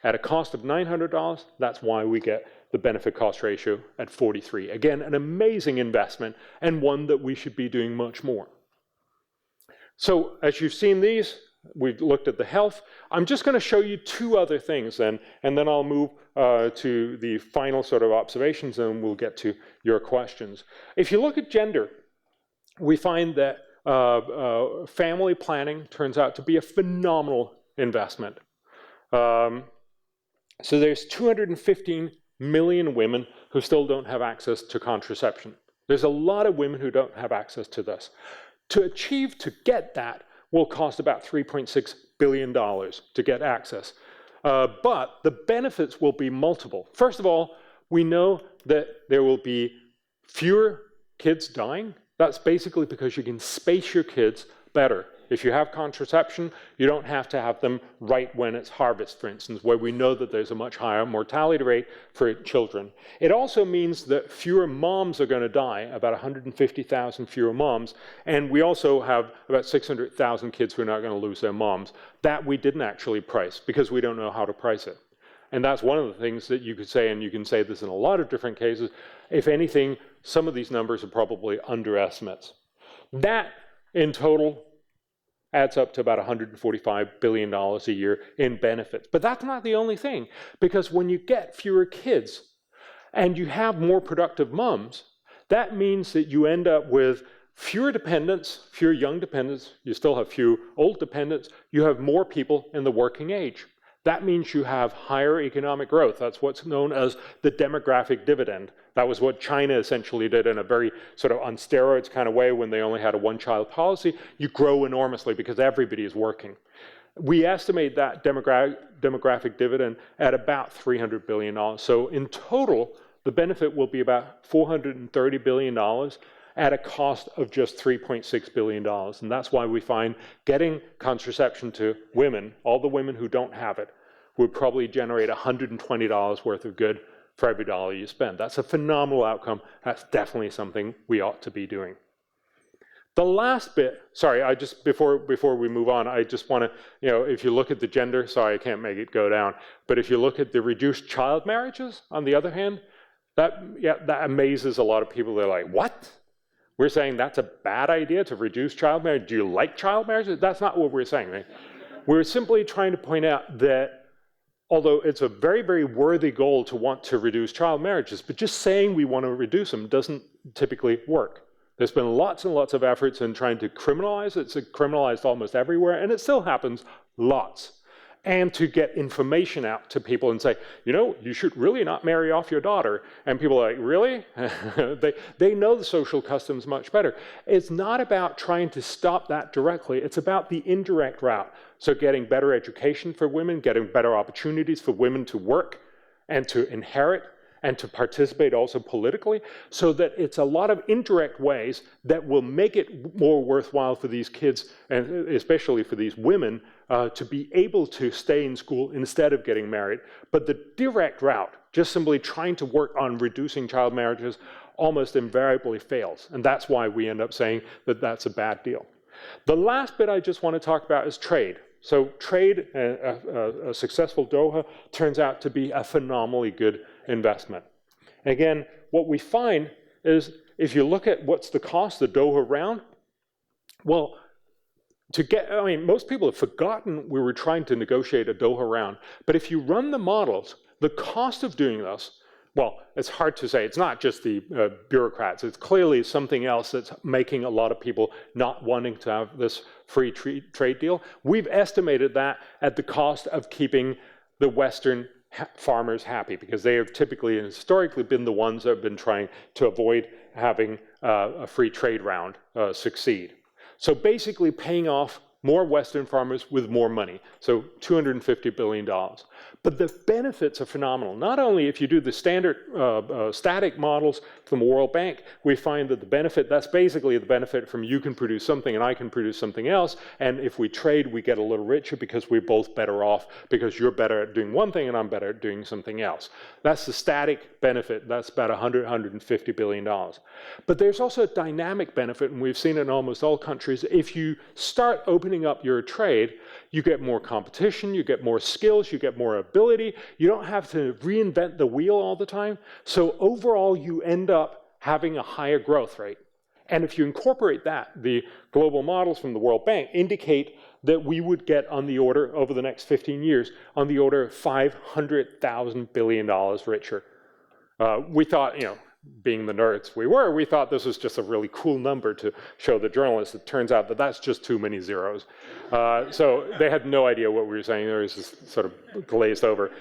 At a cost of $900, that's why we get the benefit cost ratio at 43. Again, an amazing investment and one that we should be doing much more. So as you've seen these, we've looked at the health. I'm just going to show you two other things then, and then I'll move to the final sort of observations, and we'll get to your questions. If you look at gender, we find that family planning turns out to be a phenomenal investment. So there's 215 million women who still don't have access to contraception. There's a lot of women who don't have access to this. To get that will cost about $3.6 billion to get access. But the benefits will be multiple. First of all, we know that there will be fewer kids dying. That's basically because you can space your kids better. If you have contraception, you don't have to have them right when it's harvest, for instance, where we know that there's a much higher mortality rate for children. It also means that fewer moms are going to die, about 150,000 fewer moms, and we also have about 600,000 kids who are not going to lose their moms. That we didn't actually price, because we don't know how to price it. And that's one of the things that you could say, and you can say this in a lot of different cases. If anything, some of these numbers are probably underestimates. That, in total, adds up to about $145 billion a year in benefits. But that's not the only thing, because when you get fewer kids and you have more productive moms, that means that you end up with fewer dependents, fewer young dependents, you still have few old dependents, you have more people in the working age. That means you have higher economic growth. That's what's known as the demographic dividend. That was what China essentially did in a very sort of on steroids kind of way when they only had a one-child policy. You grow enormously because everybody is working. We estimate that demographic dividend at about $300 billion. So in total, the benefit will be about $430 billion at a cost of just $3.6 billion. And that's why we find getting contraception to women, all the women who don't have it, would probably generate $120 worth of good for every dollar you spend. That's a phenomenal outcome. That's definitely something we ought to be doing. The last bit, sorry, before we move on, I just want to, if you look at the gender, sorry, I can't make it go down, but if you look at the reduced child marriages, on the other hand, that amazes a lot of people. They're like, what? We're saying that's a bad idea to reduce child marriage. Do you like child marriage? That's not what we're saying, right? We're simply trying to point out that although it's a very, very worthy goal to want to reduce child marriages, but just saying we want to reduce them doesn't typically work. There's been lots and lots of efforts in trying to criminalize it. It's criminalized almost everywhere, and it still happens lots. And to get information out to people and say, you should really not marry off your daughter. And people are like, really? they know the social customs much better. It's not about trying to stop that directly. It's about the indirect route. So getting better education for women, getting better opportunities for women to work and to inherit and to participate also politically, so that it's a lot of indirect ways that will make it more worthwhile for these kids, and especially for these women, to be able to stay in school instead of getting married. But the direct route, just simply trying to work on reducing child marriages, almost invariably fails. And that's why we end up saying that that's a bad deal. The last bit I just want to talk about is trade. So trade, a successful Doha, turns out to be a phenomenally good investment. Again, what we find is if you look at what's the cost of the Doha round, well, most people have forgotten we were trying to negotiate a Doha round, but if you run the models, the cost of doing this, well, it's hard to say. It's not just the bureaucrats. It's clearly something else that's making a lot of people not wanting to have this free trade deal. We've estimated that at the cost of keeping the Western farmers happy, because they have typically and historically been the ones that have been trying to avoid having a free trade round succeed. So basically paying off more Western farmers with more money, so $250 billion. But the benefits are phenomenal. Not only if you do the standard static models from the World Bank, we find that the benefit, that's basically the benefit from you can produce something and I can produce something else, and if we trade, we get a little richer because we're both better off because you're better at doing one thing and I'm better at doing something else. That's the static benefit. That's about $150 billion. But there's also a dynamic benefit, and we've seen it in almost all countries. If you start opening up your trade, you get more competition, you get more skills, you get more ability. You don't have to reinvent the wheel all the time. So overall, you end up having a higher growth rate. And if you incorporate that, the global models from the World Bank indicate that we would get on the order, over the next 15 years, on the order of $500,000 billion richer. We thought, being the nerds we thought this was just a really cool number to show the journalists. It turns out that that's just too many zeros. So they had no idea what we were saying. It was just sort of glazed over.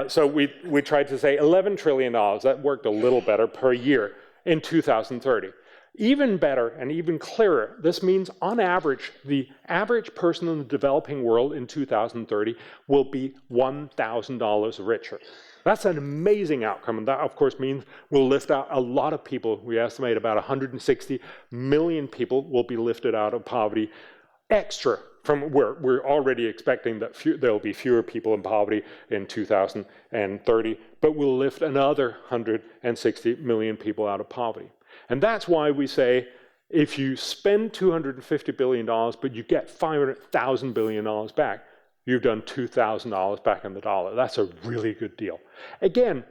So we tried to say $11 trillion. That worked a little better per year in 2030. Even better and even clearer, this means on average, the average person in the developing world in 2030 will be $1,000 richer. That's an amazing outcome, and that, of course, means we'll lift out a lot of people. We estimate about 160 million people will be lifted out of poverty extra from where we're already expecting that there'll be fewer people in poverty in 2030, but we'll lift another 160 million people out of poverty. And that's why we say, if you spend $250 billion, but you get $500,000 billion back, you've done $2,000 back in the dollar. That's a really good deal. Again,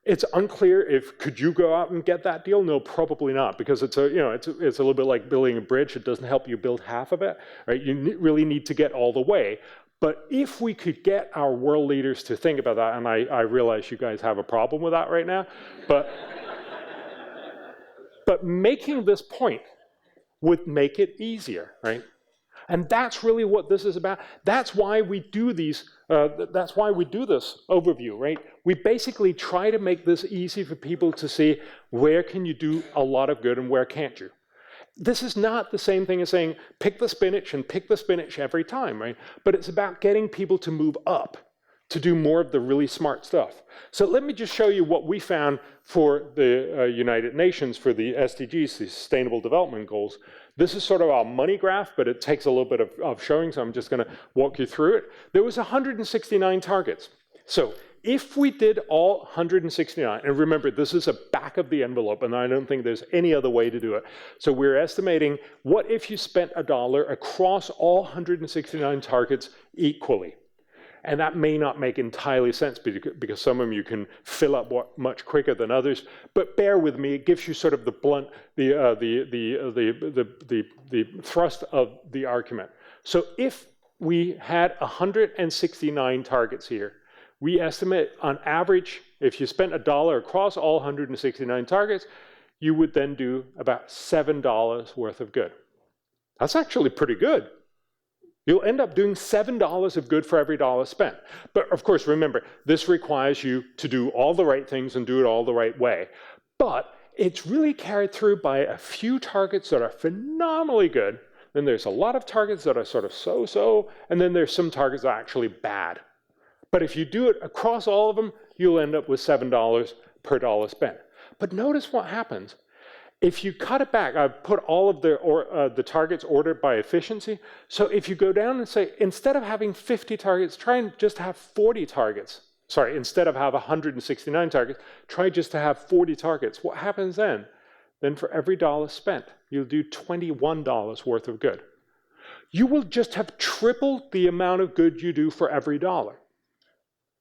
it's unclear if, could you go out and get that deal? No, probably not, because it's a little bit like building a bridge. It doesn't help you build half of it, right? You really need to get all the way. But if we could get our world leaders to think about that, and I realize you guys have a problem with that right now, but making this point would make it easier, right? And that's really what this is about. That's why we do these. That's why we do this overview, right? We basically try to make this easy for people to see where can you do a lot of good and where can't you. This is not the same thing as saying pick the spinach and pick the spinach every time, right? But it's about getting people to move up, to do more of the really smart stuff. So let me just show you what we found for the United Nations, for the SDGs, the Sustainable Development Goals. This is sort of our money graph, but it takes a little bit of showing, so I'm just going to walk you through it. There was 169 targets. So if we did all 169, and remember, this is a back of the envelope, and I don't think there's any other way to do it. So we're estimating, what if you spent $1 across all 169 targets equally? And that may not make entirely sense because some of them you can fill up much quicker than others. But bear with me; it gives you sort of the blunt, the thrust of the argument. So if we had 169 targets here, we estimate on average, if you spent $1 across all 169 targets, you would then do about $7 worth of good. That's actually pretty good. You'll end up doing $7 of good for every dollar spent. But of course, remember, this requires you to do all the right things and do it all the right way. But it's really carried through by a few targets that are phenomenally good. Then there's a lot of targets that are sort of so-so, and then there's some targets that are actually bad. But if you do it across all of them, you'll end up with $7 per dollar spent. But notice what happens. If you cut it back, I've put all of the targets ordered by efficiency. So if you go down and say, instead of having 50 targets, try and just have 40 targets. Sorry, instead of have 169 targets, try just to have 40 targets. What happens then? Then for every dollar spent, you'll do $21 worth of good. You will just have tripled the amount of good you do for every dollar.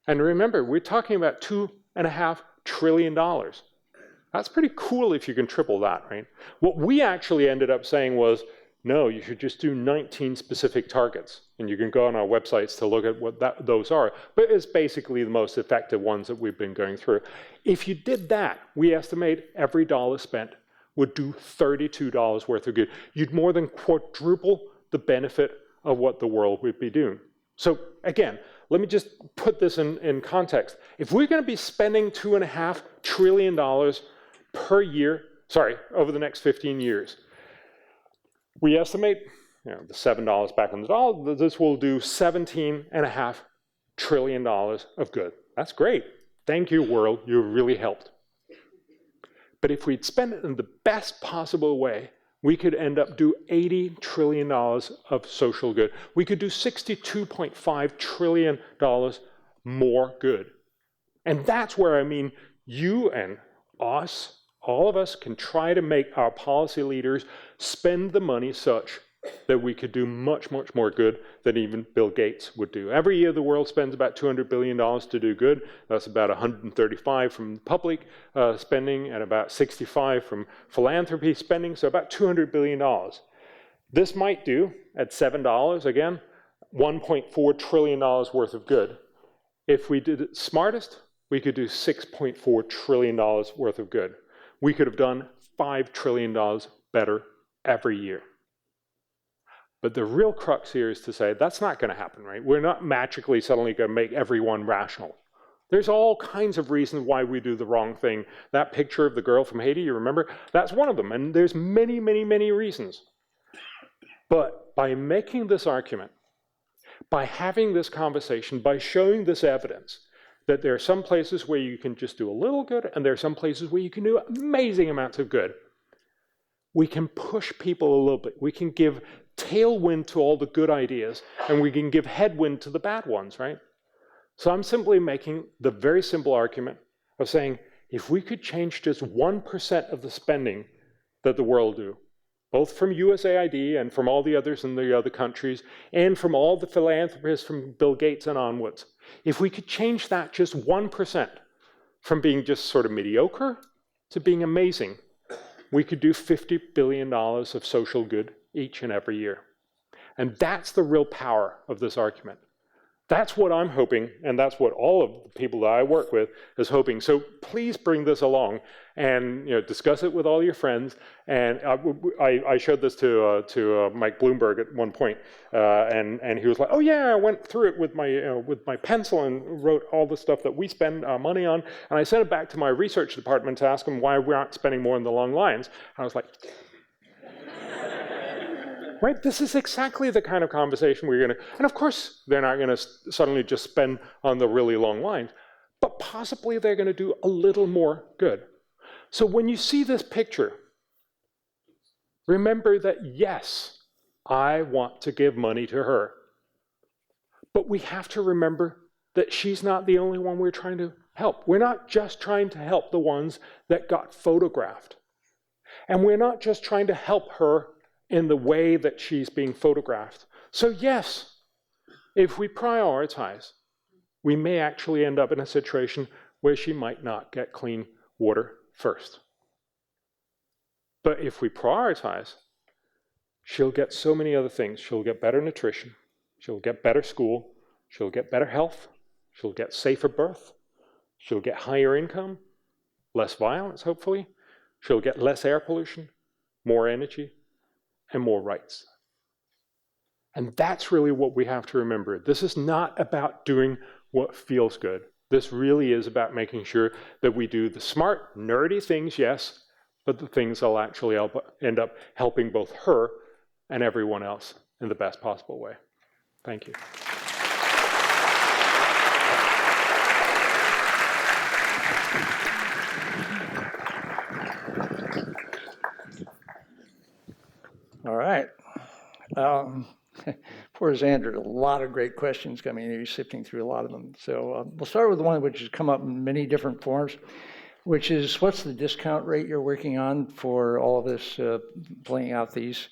And remember, we're talking about $2.5 trillion. That's pretty cool if you can triple that, right? What we actually ended up saying was, no, you should just do 19 specific targets. And you can go on our websites to look at what those are. But it's basically the most effective ones that we've been going through. If you did that, we estimate every dollar spent would do $32 worth of good. You'd more than quadruple the benefit of what the world would be doing. So again, let me just put this in context. If we're going to be spending $2.5 trillion per year, over the next 15 years, we estimate the $7 back on the dollar, this will do $17.5 trillion of good. That's great. Thank you, world. You really helped. But if we'd spend it in the best possible way, we could end up do $80 trillion of social good. We could do $62.5 trillion more good. And that's where, I mean, you and us, all of us can try to make our policy leaders spend the money such that we could do much, much more good than even Bill Gates would do. Every year the world spends about $200 billion to do good. That's about 135 from public spending and about 65 from philanthropy spending, so about $200 billion. This might do, at $7 again, $1.4 trillion worth of good. If we did it smartest, we could do $6.4 trillion worth of good. We could have done $5 trillion better every year. But the real crux here is to say that's not going to happen, right? We're not magically suddenly going to make everyone rational. There's all kinds of reasons why we do the wrong thing. That picture of the girl from Haiti, you remember? That's one of them, and there's many, many, many reasons. But by making this argument, by having this conversation, by showing this evidence, that there are some places where you can just do a little good, and there are some places where you can do amazing amounts of good, we can push people a little bit. We can give tailwind to all the good ideas, and we can give headwind to the bad ones, right? So I'm simply making the very simple argument of saying, if we could change just 1% of the spending that the world do, both from USAID and from all the others in the other countries, and from all the philanthropists from Bill Gates and onwards, if we could change that just 1% from being just sort of mediocre to being amazing, we could do $50 billion of social good each and every year. And that's the real power of this argument. That's what I'm hoping, and that's what all of the people that I work with is hoping. So please bring this along and discuss it with all your friends. And I showed this to Mike Bloomberg at one point, and he was like, "Oh yeah, I went through it with my pencil and wrote all the stuff that we spend our money on." And I sent it back to my research department to ask them why we aren't spending more in the long lines. And I was like, right? This is exactly the kind of conversation we're going to, and of course, they're not going to suddenly just spend on the really long lines, but possibly they're going to do a little more good. So when you see this picture, remember that yes, I want to give money to her, but we have to remember that she's not the only one we're trying to help. We're not just trying to help the ones that got photographed. And we're not just trying to help her in the way that she's being photographed. So yes, if we prioritize, we may actually end up in a situation where she might not get clean water first. But if we prioritize, she'll get so many other things. She'll get better nutrition, she'll get better school, she'll get better health, she'll get safer birth, she'll get higher income, less violence, hopefully, she'll get less air pollution, more energy, and more rights. And that's really what we have to remember. This is not about doing what feels good. This really is about making sure that we do the smart, nerdy things, yes, but the things that'll actually end up helping both her and everyone else in the best possible way. Thank you. All right. Poor Xander, a lot of great questions coming in. He's sifting through a lot of them. So we'll start with the one which has come up in many different forms, which is what's the discount rate you're working on for all of this, playing out these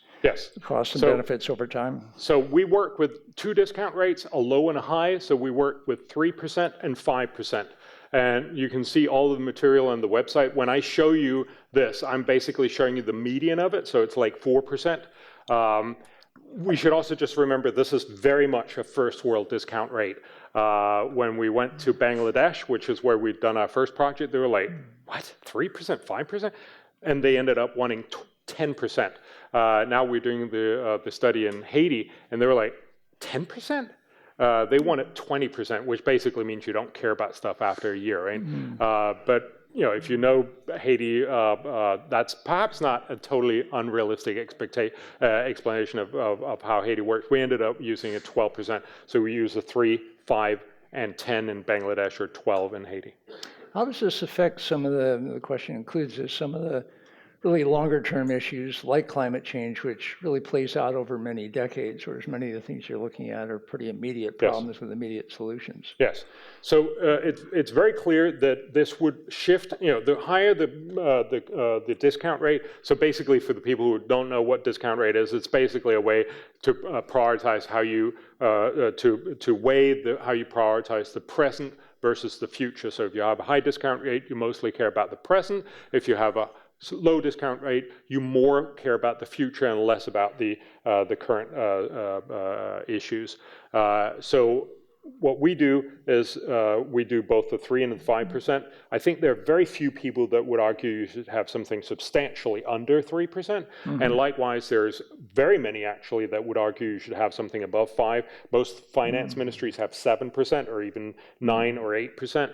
costs and benefits over time? So we work with two discount rates, a low and a high. So we work with 3% and 5%. And you can see all of the material on the website. When I show you this, I'm basically showing you the median of it, so it's like 4%. We should also just remember this is very much a first world discount rate. When we went to Bangladesh, which is where we'd done our first project, they were like, what, 3%, 5%? And they ended up wanting 10%. Now we're doing the study in Haiti, and they were like, 10%? They wanted 20%, which basically means you don't care about stuff after a year, right? But if you know Haiti, that's perhaps not a totally unrealistic explanation of how Haiti works. We ended up using a 12%, so we use a 3, 5, and 10 in Bangladesh, or 12 in Haiti. How does this affect some of the question includes this, some of the really longer term issues like climate change, which really plays out over many decades, whereas many of the things you're looking at are pretty immediate problems with immediate solutions? Yes. So it's very clear that this would shift, the higher the discount rate. So basically, for the people who don't know what discount rate is, it's basically a way to prioritize how you, to weigh how you prioritize the present versus the future. So if you have a high discount rate, you mostly care about the present. If you have a low discount rate, you more care about the future and less about the current issues. So what we do is we do both the 3 and the 5%. I think there are very few people that would argue you should have something substantially under 3%. And likewise, there's very many actually that would argue you should have something above 5. Most finance ministries have 7% or even 9 or 8%.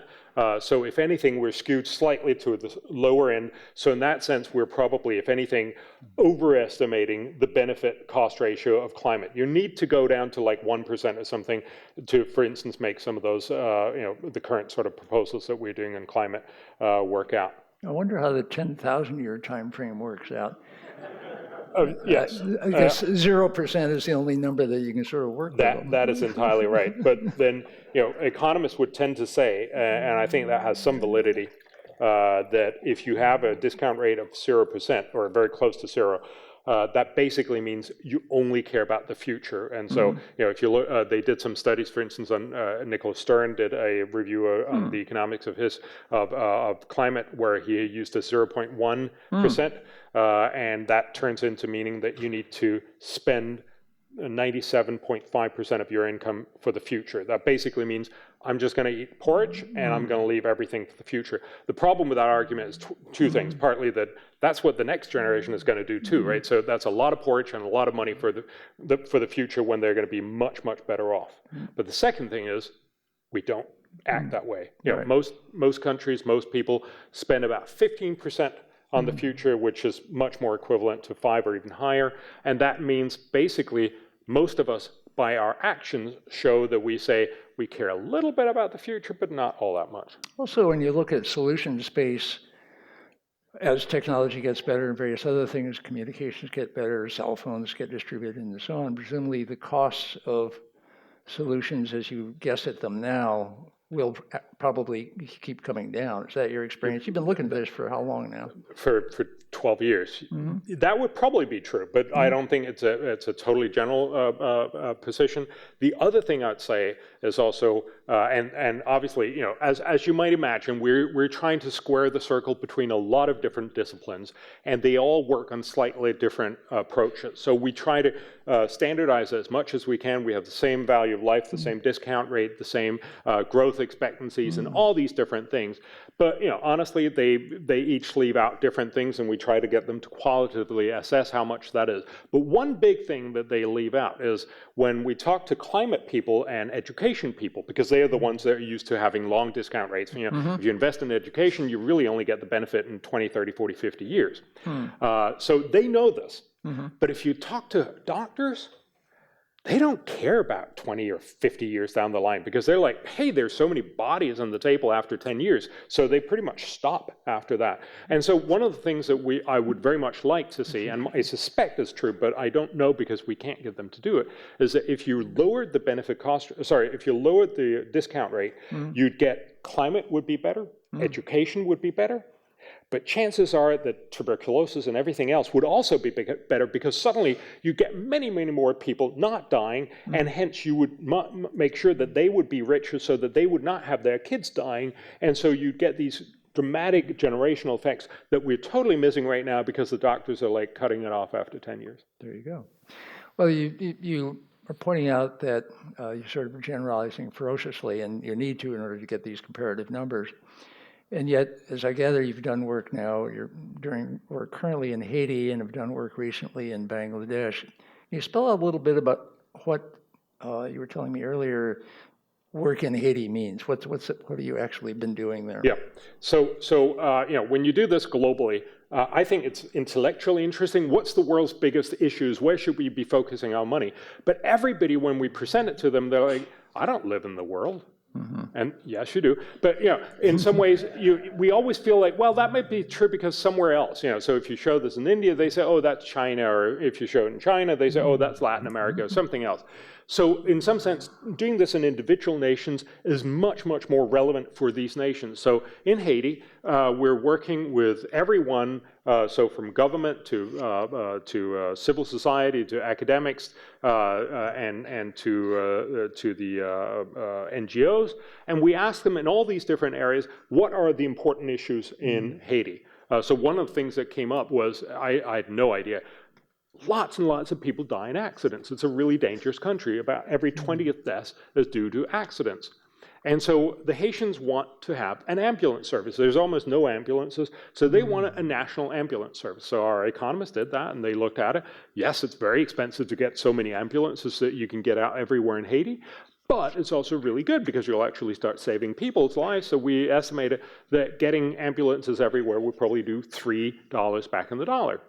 So if anything, we're skewed slightly to the lower end. So in that sense, we're probably, if anything, overestimating the benefit-cost ratio of climate. You need to go down to like 1% or something to, for instance, make some of those, the current sort of proposals that we're doing in climate work out. I wonder how the 10,000-year time frame works out. Yes. I guess 0% is the only number that you can sort of work with. That is entirely right. But then, economists would tend to say, and I think that has some validity, that if you have a discount rate of 0% or very close to 0, that basically means you only care about the future. And so, if you look, they did some studies, for instance, on Nicholas Stern did a review on the economics of climate, where he used a 0.1%, and that turns into meaning that you need to spend 97.5% of your income for the future. That basically means I'm just going to eat porridge and I'm going to leave everything for the future. The problem with that argument is two things. Partly that's what the next generation is going to do too, right? So that's a lot of porridge and a lot of money for the future when they're going to be much, much better off. But the second thing is we don't act that way. Most countries, most people spend about 15% on the future, which is much more equivalent to 5 or even higher. And that means basically most of us, by our actions, show that we say we care a little bit about the future, but not all that much. Also, when you look at solution space, as technology gets better and various other things, communications get better, cell phones get distributed and so on, presumably the costs of solutions as you guess at them now will probably keep coming down. Is that your experience? You've been looking at this for how long now? For 12 years. That would probably be true, but I don't think it's a totally general position. The other thing I'd say is also, and obviously, as you might imagine, we're trying to square the circle between a lot of different disciplines, and they all work on slightly different approaches. So we try to standardize as much as we can. We have the same value of life, the same discount rate, the same growth expectancies, and all these different things. But honestly, they each leave out different things, and we try to get them to qualitatively assess how much that is. But one big thing that they leave out is when we talk to climate people and education people, because they are the ones that are used to having long discount rates. If you invest in education, you really only get the benefit in 20, 30, 40, 50 years. So they know this. But if you talk to doctors, they don't care about 20 or 50 years down the line, because they're like, hey, there's so many bodies on the table after 10 years. So they pretty much stop after that. And so one of the things that I would very much like to see, and I suspect is true, but I don't know because we can't get them to do it, is that if you lowered the if you lowered the discount rate, you'd get climate would be better, education would be better. But chances are that tuberculosis and everything else would also be better, because suddenly you get many, many more people not dying, and hence you would make sure that they would be richer so that they would not have their kids dying. And so you get these dramatic generational effects that we're totally missing right now because the doctors are like cutting it off after 10 years. There you go. Well, you are pointing out that you're sort of generalizing ferociously, and you need to in order to get these comparative numbers. And yet, as I gather, you've done work now, you're doing work currently in Haiti and have done work recently in Bangladesh. Can you spell out a little bit about what you were telling me earlier, work in Haiti means. What have you actually been doing there? Yeah. So when you do this globally, I think it's intellectually interesting. What's the world's biggest issues? Where should we be focusing our money? But everybody, when we present it to them, they're like, I don't live in the world. And yes, you do. But in some ways, we always feel like, well, that might be true because somewhere else. So if you show this in India, they say, oh, that's China. Or if you show it in China, they say, oh, that's Latin America or something else. So in some sense, doing this in individual nations is much, much more relevant for these nations. So in Haiti, we're working with everyone, so from government to civil society to academics and to the NGOs. And we ask them in all these different areas, what are the important issues in Haiti? So one of the things that came up was, I had no idea, lots and lots of people die in accidents. It's a really dangerous country. About every 20th death is due to accidents. And so the Haitians want to have an ambulance service. There's almost no ambulances, so they want a national ambulance service. So our economists did that, and they looked at it. Yes, it's very expensive to get so many ambulances that you can get out everywhere in Haiti, but it's also really good because you'll actually start saving people's lives. So we estimated that getting ambulances everywhere would probably do $3 back in the dollar.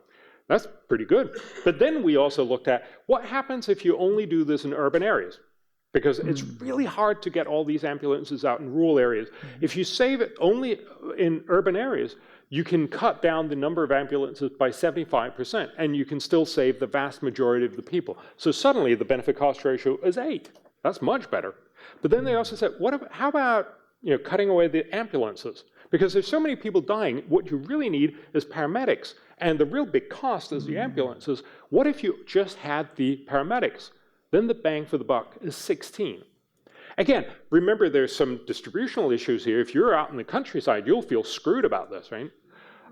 That's pretty good. But then we also looked at what happens if you only do this in urban areas? Because it's really hard to get all these ambulances out in rural areas. If you save it only in urban areas, you can cut down the number of ambulances by 75%, and you can still save the vast majority of the people. So suddenly the benefit-cost ratio is 8. That's much better. But then they also said, how about cutting away the ambulances? Because there's so many people dying, what you really need is paramedics. And the real big cost is the ambulances. What if you just had the paramedics? Then the bang for the buck is 16. Again, remember there's some distributional issues here. If you're out in the countryside, you'll feel screwed about this, right?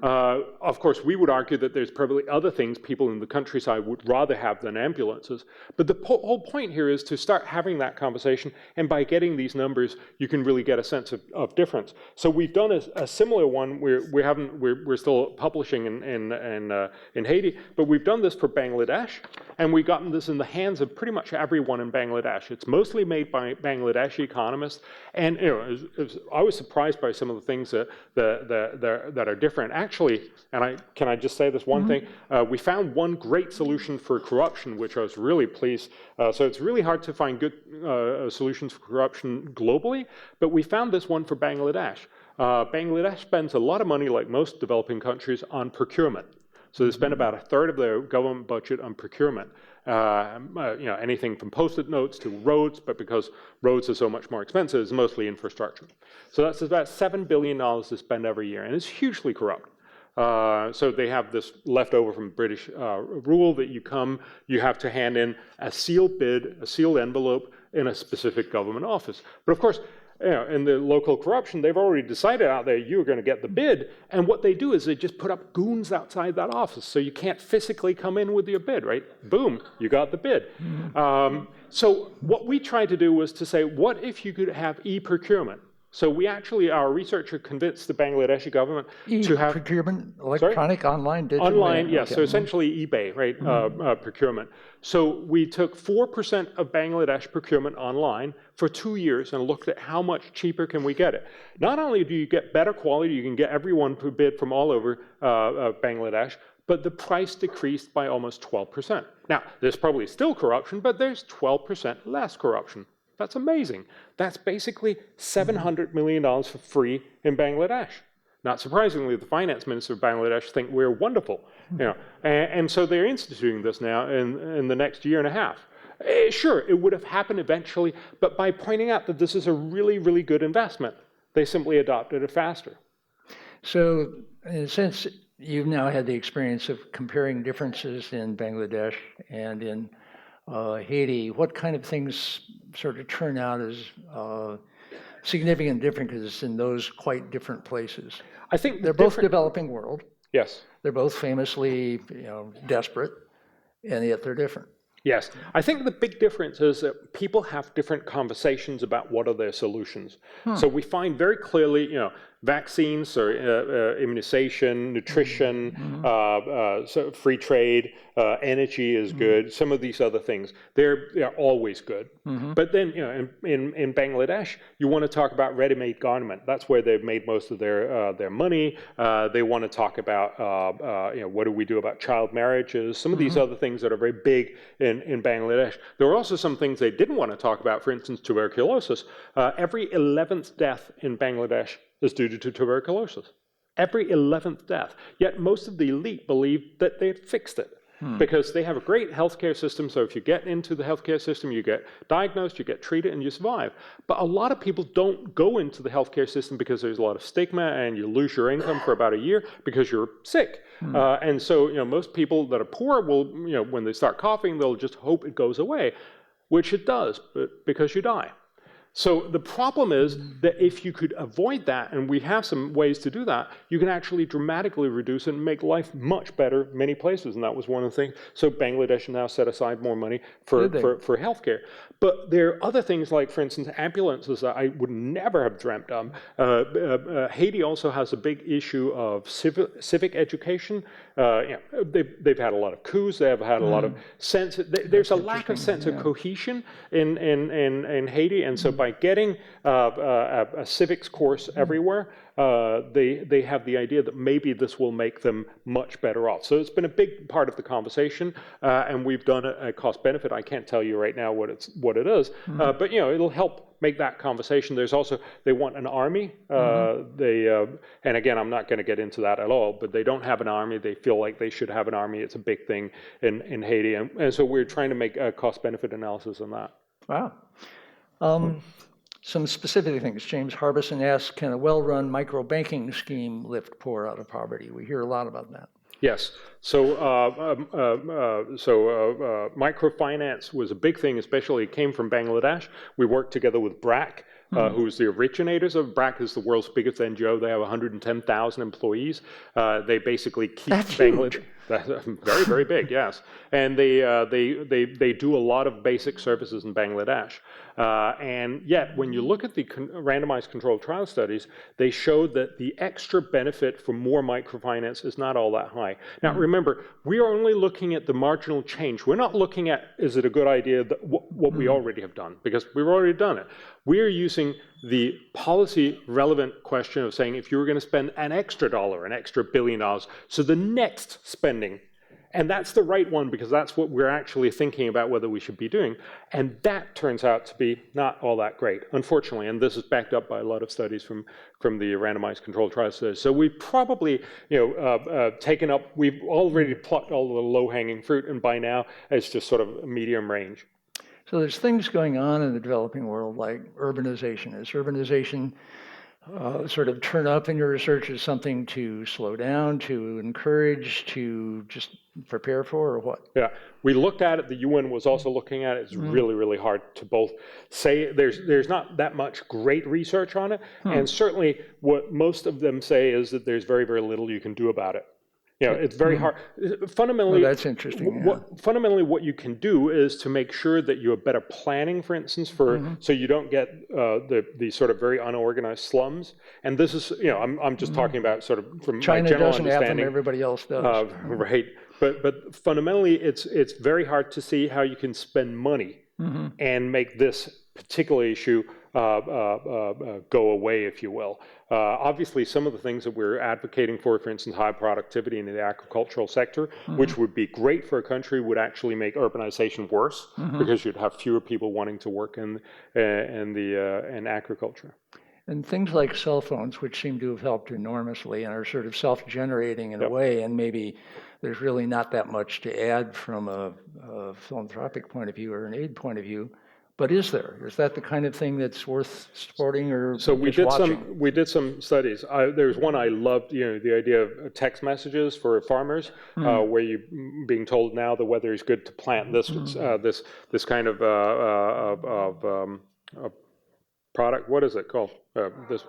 Of course, we would argue that there's probably other things people in the countryside would rather have than ambulances. But the whole point here is to start having that conversation, and by getting these numbers, you can really get a sense of difference. So we've done a similar one. We're still publishing in Haiti, but we've done this for Bangladesh, and we've gotten this in the hands of pretty much everyone in Bangladesh. It's mostly made by Bangladeshi economists, and I was surprised by some of the things that are different. Actually, and can I just say this one thing? We found one great solution for corruption, which I was really pleased. So it's really hard to find good solutions for corruption globally, but we found this one for Bangladesh. Bangladesh spends a lot of money, like most developing countries, on procurement. So they spend about a third of their government budget on procurement. Anything from post-it notes to roads, but because roads are so much more expensive, it's mostly infrastructure. So that's about $7 billion to spend every year, and it's hugely corrupt. So they have this leftover from British rule that you have to hand in a sealed bid, a sealed envelope in a specific government office. But of course, in the local corruption, they've already decided out there you're going to get the bid, and what they do is they just put up goons outside that office, so you can't physically come in with your bid, right? Boom, you got the bid. So what we tried to do was to say, what if you could have e-procurement? So our researcher convinced the Bangladeshi government to have procurement, electronic, online, digital. Online, yes. Okay. So essentially eBay, right? Procurement. So we took 4% of Bangladesh procurement online for 2 years and looked at how much cheaper can we get it. Not only do you get better quality, you can get everyone to bid from all over Bangladesh, but the price decreased by almost 12%. Now, there's probably still corruption, but there's 12% less corruption. That's amazing. That's basically $700 million for free in Bangladesh. Not surprisingly, the finance minister of Bangladesh think we're wonderful. And so they're instituting this now in the next year and a half. Sure, it would have happened eventually, but by pointing out that this is a really, really good investment, they simply adopted it faster. So in a sense, you've now had the experience of comparing differences in Bangladesh and in Haiti. What kind of things sort of turn out as significant differences in those quite different places? I think they're both developing world. Yes. They're both famously, desperate, and yet they're different. Yes. I think the big difference is that people have different conversations about what are their solutions. So we find very clearly, vaccines or immunization, nutrition, so free trade, energy is good. Some of these other things, they're always good. But then, in Bangladesh, you want to talk about ready-made garment. That's where they've made most of their money. They want to talk about, what do we do about child marriages? Some of these other things that are very big in Bangladesh. There were also some things they didn't want to talk about. For instance, tuberculosis. Every 11th death in Bangladesh is due to tuberculosis. Every 11th death. Yet most of the elite believe that they had fixed it. Because they have a great healthcare system, so if you get into the healthcare system, you get diagnosed, you get treated, and you survive. But a lot of people don't go into the healthcare system because there's a lot of stigma, and you lose your income for about a year because you're sick. And so, most people that are poor will, when they start coughing, they'll just hope it goes away, which it does, but because you die. So the problem is that if you could avoid that, and we have some ways to do that, you can actually dramatically reduce it and make life much better many places. And that was one of the things. So Bangladesh now set aside more money for healthcare. But there are other things like, for instance, ambulances that I would never have dreamt of. Haiti also has a big issue of civic education. They've had a lot of coups. They have had a lot of sense. There's a lack of sense of cohesion in Haiti. And so by getting a civics course everywhere, they have the idea that maybe this will make them much better off. So it's been a big part of the conversation, and we've done a cost benefit. I can't tell you right now what it is, but it'll help make that conversation. There's also, they want an army. And again, I'm not going to get into that at all, but they don't have an army. They feel like they should have an army. It's a big thing in Haiti, and so we're trying to make a cost benefit analysis on that. Wow. Some specific things. James Harbison asks, can a well-run micro-banking scheme lift poor out of poverty? We hear a lot about that. Yes. So microfinance was a big thing, especially it came from Bangladesh. We worked together with BRAC, who's the originators of BRAC, is the world's biggest NGO. They have 110,000 employees. They basically keep Bangladesh. That's very, very big, yes. And they do a lot of basic services in Bangladesh. And yet, when you look at the randomized controlled trial studies, they showed that the extra benefit for more microfinance is not all that high. Now, remember, we are only looking at the marginal change. We're not looking at, is it a good idea, that what we already have done, because we've already done it. We're using the policy relevant question of saying, if you were going to spend an extra dollar, an extra $1 billion, so the next spending, and that's the right one because that's what we're actually thinking about whether we should be doing. And that turns out to be not all that great, unfortunately. And this is backed up by a lot of studies from the randomized controlled trial studies. So we've probably taken up, we've already plucked all the low-hanging fruit, and by now it's just sort of medium range. So there's things going on in the developing world like urbanization. Is urbanization sort of turn up in your research as something to slow down, to encourage, to just prepare for, or what? Yeah, we looked at it. The UN was also looking at it. It's really, really hard to both say. There's not that much great research on it, and certainly what most of them say is that there's very, very little you can do about it. It's very hard. Fundamentally, that's interesting. Fundamentally, what you can do is to make sure that you have better planning, for instance, so you don't get the sort of very unorganized slums. And this is, I'm just talking about sort of from China my general doesn't understanding. Have them, everybody else does. Right. But fundamentally, it's very hard to see how you can spend money and make this particular issue go away, if you will. Obviously, some of the things that we're advocating for instance, high productivity in the agricultural sector, which would be great for a country, would actually make urbanization worse because you'd have fewer people wanting to work in agriculture. And things like cell phones, which seem to have helped enormously and are sort of self-generating in a way, and maybe there's really not that much to add from a philanthropic point of view or an aid point of view. But is that the kind of thing that's worth supporting or so we did some studies. There's one I loved, the idea of text messages for farmers, where you being told now the weather is good to plant this kind of product. What is it called? This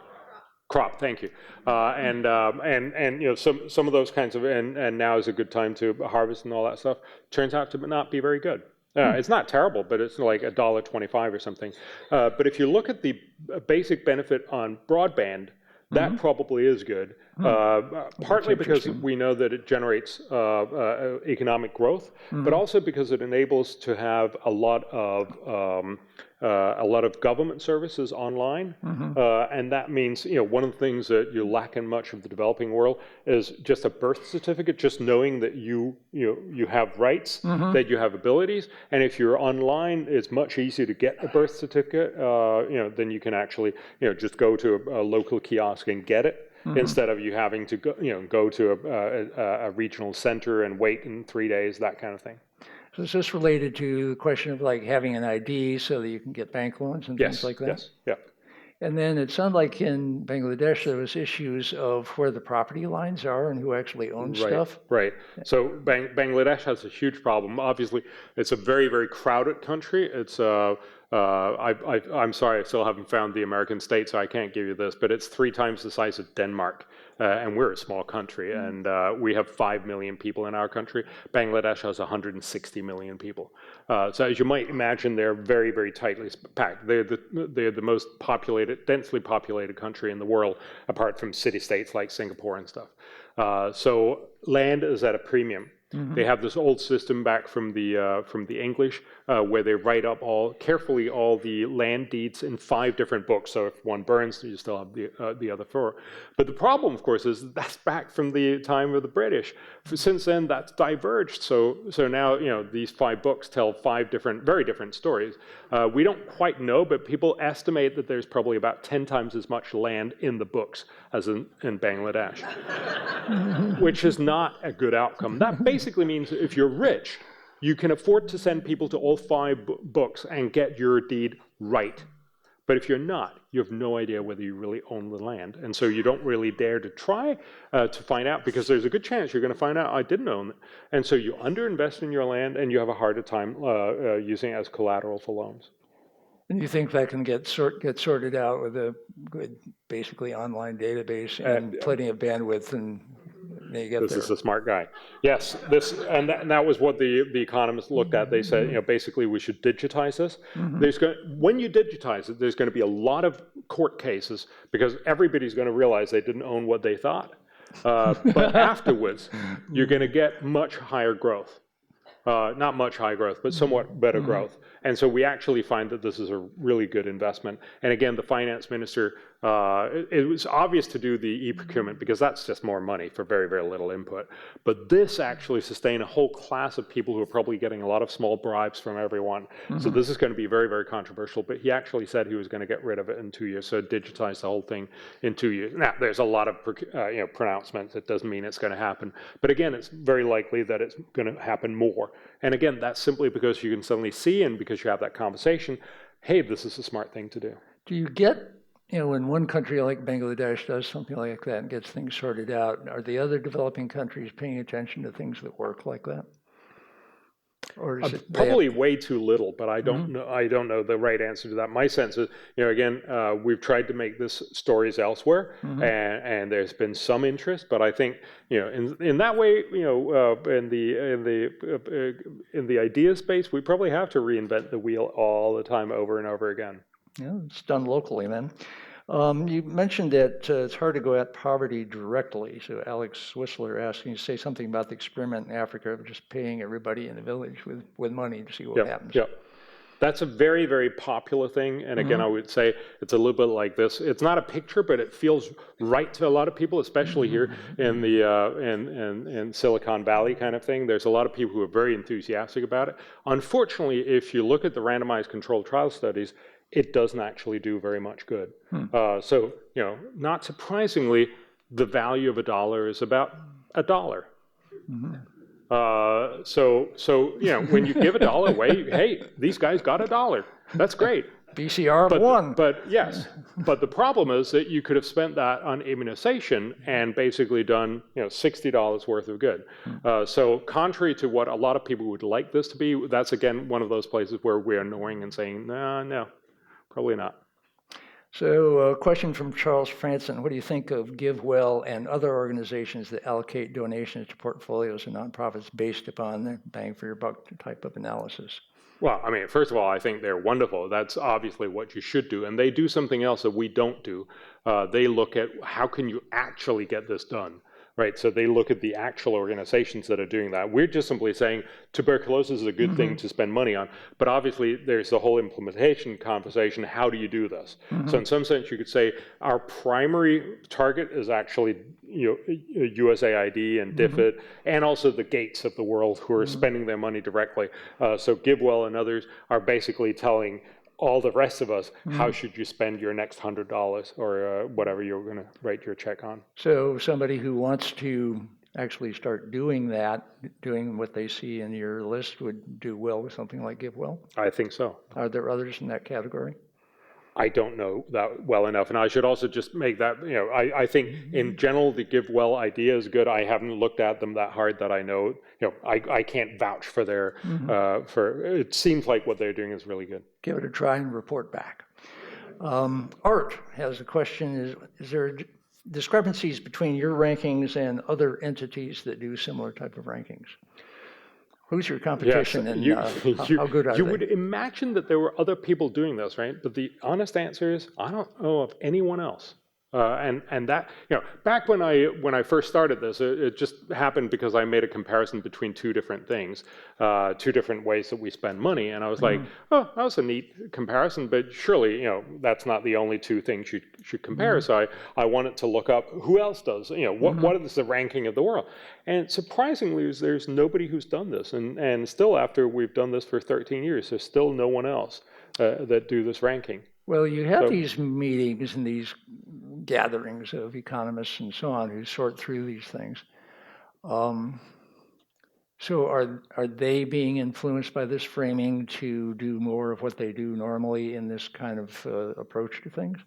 crop. Thank you. And some of those kinds of and now is a good time to harvest and all that stuff. Turns out to not be very good. It's not terrible, but it's like $1.25 or something. But if you look at the basic benefit on broadband, that probably is good. Partly because we know that it generates economic growth, but also because it enables to have a lot of government services online, and that means, you know, one of the things that you lack in much of the developing world is just a birth certificate, just knowing that you have rights, that you have abilities, and if you're online, it's much easier to get a birth certificate. You know, then you can actually, you know, just go to a local kiosk and get it. Instead of you having to go to a regional center and wait in 3 days, that kind of thing. So is this related to the question of like having an ID so that you can get bank loans and things like that? Yes, yeah. And then it sounded like in Bangladesh there was issues of where the property lines are and who actually owns stuff. Right. So Bangladesh has a huge problem. Obviously, it's a very, very crowded country. It's I'm sorry, I still haven't found the American state, so I can't give you this, but it's 3 times the size of Denmark, and we're a small country, and we have 5 million people in our country. Bangladesh has 160 million people. So as you might imagine, they're very, very tightly packed. They're the most populated, densely populated country in the world, apart from city-states like Singapore and stuff. So land is at a premium. They have this old system back from the English where they write up carefully all the land deeds in 5 different books. So if one burns, you still have the other 4. But the problem, of course, is that's back from the time of the British. Since then, that's diverged. So now, you know, these 5 books tell 5 very different stories. We don't quite know, but people estimate that there's probably about 10 times as much land in the books as in Bangladesh, which is not a good outcome. That basically means if you're rich, you can afford to send people to all 5 books and get your deed right. But if you're not, you have no idea whether you really own the land. And so you don't really dare to try to find out, because there's a good chance you're going to find out I didn't own it. And so you underinvest in your land, and you have a harder time using it as collateral for loans. And you think that can get sorted out with a good, basically online database and plenty of bandwidth, and they get this there? Is a smart guy. Yes, that was what the economists looked at. They said, you know, basically we should digitize this. When you digitize it, there's going to be a lot of court cases because everybody's going to realize they didn't own what they thought. But afterwards, you're going to get much higher growth. Not much high growth, but somewhat better growth. And so we actually find that this is a really good investment. And again, the finance minister, it was obvious to do the e-procurement because that's just more money for very, very little input. But this actually sustained a whole class of people who are probably getting a lot of small bribes from everyone. So this is going to be very, very controversial. But he actually said he was going to get rid of it in 2 years, so digitize the whole thing in 2 years. Now, there's a lot of pronouncements. It doesn't mean it's going to happen. But again, it's very likely that it's going to happen more. And again, that's simply because you can suddenly see, and because you have that conversation, hey, this is a smart thing to do. Do you get, you know, when one country like Bangladesh does something like that and gets things sorted out, are the other developing countries paying attention to things that work like that? Or is it probably way too little, but I don't know. I don't know the right answer to that. My sense is, you know, again, we've tried to make this stories elsewhere, and there's been some interest, but I think, you know, in that way, you know, in the idea space, we probably have to reinvent the wheel all the time, over and over again. Yeah, it's done locally then. You mentioned that it's hard to go at poverty directly. So Alex Whistler asking you to say something about the experiment in Africa of just paying everybody in the village with money to see what happens. Yeah, that's a very, very popular thing. And again, I would say it's a little bit like this. It's not a picture, but it feels right to a lot of people, especially here in the in Silicon Valley kind of thing. There's a lot of people who are very enthusiastic about it. Unfortunately, if you look at the randomized controlled trial studies, it doesn't actually do very much good. So, you know, not surprisingly, the value of $1 is about $1. So you know, when you give $1 away, hey, these guys got $1. That's great. BCR of 1. But yes, but the problem is that you could have spent that on immunization and basically done, you know, $60 worth of good. So contrary to what a lot of people would like this to be, that's again one of those places where we're annoying and saying, no, probably not. So a question from Charles Franson. What do you think of GiveWell and other organizations that allocate donations to portfolios and nonprofits based upon the bang for your buck type of analysis? Well, I mean, first of all, I think they're wonderful. That's obviously what you should do. And they do something else that we don't do. They look at how can you actually get this done, right? So they look at the actual organizations that are doing that. We're just simply saying tuberculosis is a good thing to spend money on. But obviously, there's the whole implementation conversation. How do you do this? So in some sense, you could say our primary target is actually USAID and DFID, and also the Gates of the world who are spending their money directly. So GiveWell and others are basically telling all the rest of us, how should you spend your next $100 or whatever you're going to write your check on. So somebody who wants to actually start doing that, doing what they see in your list, would do well with something like GiveWell? I think so. Are there others in that category? I don't know that well enough. And I should also just make that, I think in general, the GiveWell idea is good. I haven't looked at them that hard that I know, I can't vouch for their, it seems like what they're doing is really good. Give it a try and report back. Art has a question, is there discrepancies between your rankings and other entities that do similar type of rankings? Who's your competition, and how good are they? You would imagine that there were other people doing this, right? But the honest answer is, I don't know of anyone else. And that, back when I first started this, it just happened because I made a comparison between two different things, two different ways that we spend money, and I was like, oh, that was a neat comparison, but surely, that's not the only two things you should compare. So I wanted to look up who else does, what is the ranking of the world, and surprisingly, there's nobody who's done this, and still after we've done this for 13 years, there's still no one else that do this ranking. Well, you have these meetings and these gatherings of economists and so on who sort through these things. So are they being influenced by this framing to do more of what they do normally in this kind of approach to things?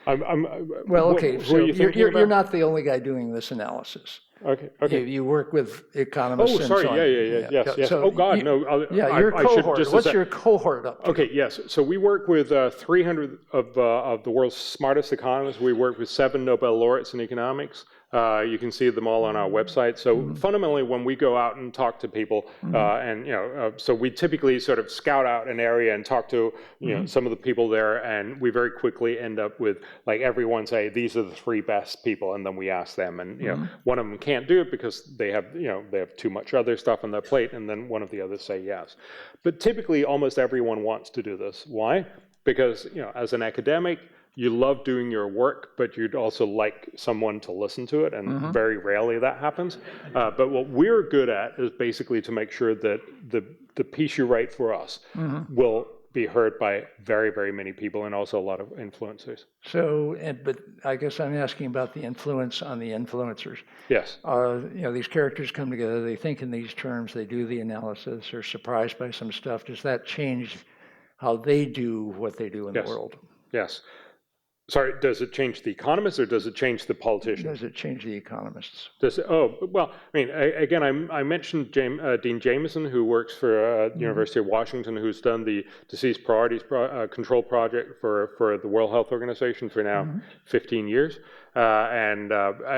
Well, okay, so you're not the only guy doing this analysis. Okay. You work with economists. Oh, sorry. And so on. Yes. So God, no. Your cohort. What's your cohort up to? Okay, yes. So we work with 300 of the world's smartest economists. We work with 7 Nobel laureates in economics. You can see them all on our website. So fundamentally, when we go out and talk to people, so we typically sort of scout out an area and talk to some of the people there, and we very quickly end up with like everyone say these are the 3 best people, and then we ask them, and one of them can't do it because they have too much other stuff on their plate, and then one of the others say yes. But typically, almost everyone wants to do this. Why? Because as an academic, you love doing your work, but you'd also like someone to listen to it, and very rarely that happens. But what we're good at is basically to make sure that the piece you write for us will be heard by very, very many people, and also a lot of influencers. So, but I guess I'm asking about the influence on the influencers. Yes. These characters come together, they think in these terms, they do the analysis, they're surprised by some stuff. Does that change how they do what they do in the world? Yes. Sorry, does it change the economists or does it change the politicians? Does it change the economists? Well, I mean, again, I mentioned Dean Jameson, who works for the University of Washington, who's done the Disease Priorities Control Project for the World Health Organization for now 15 years. And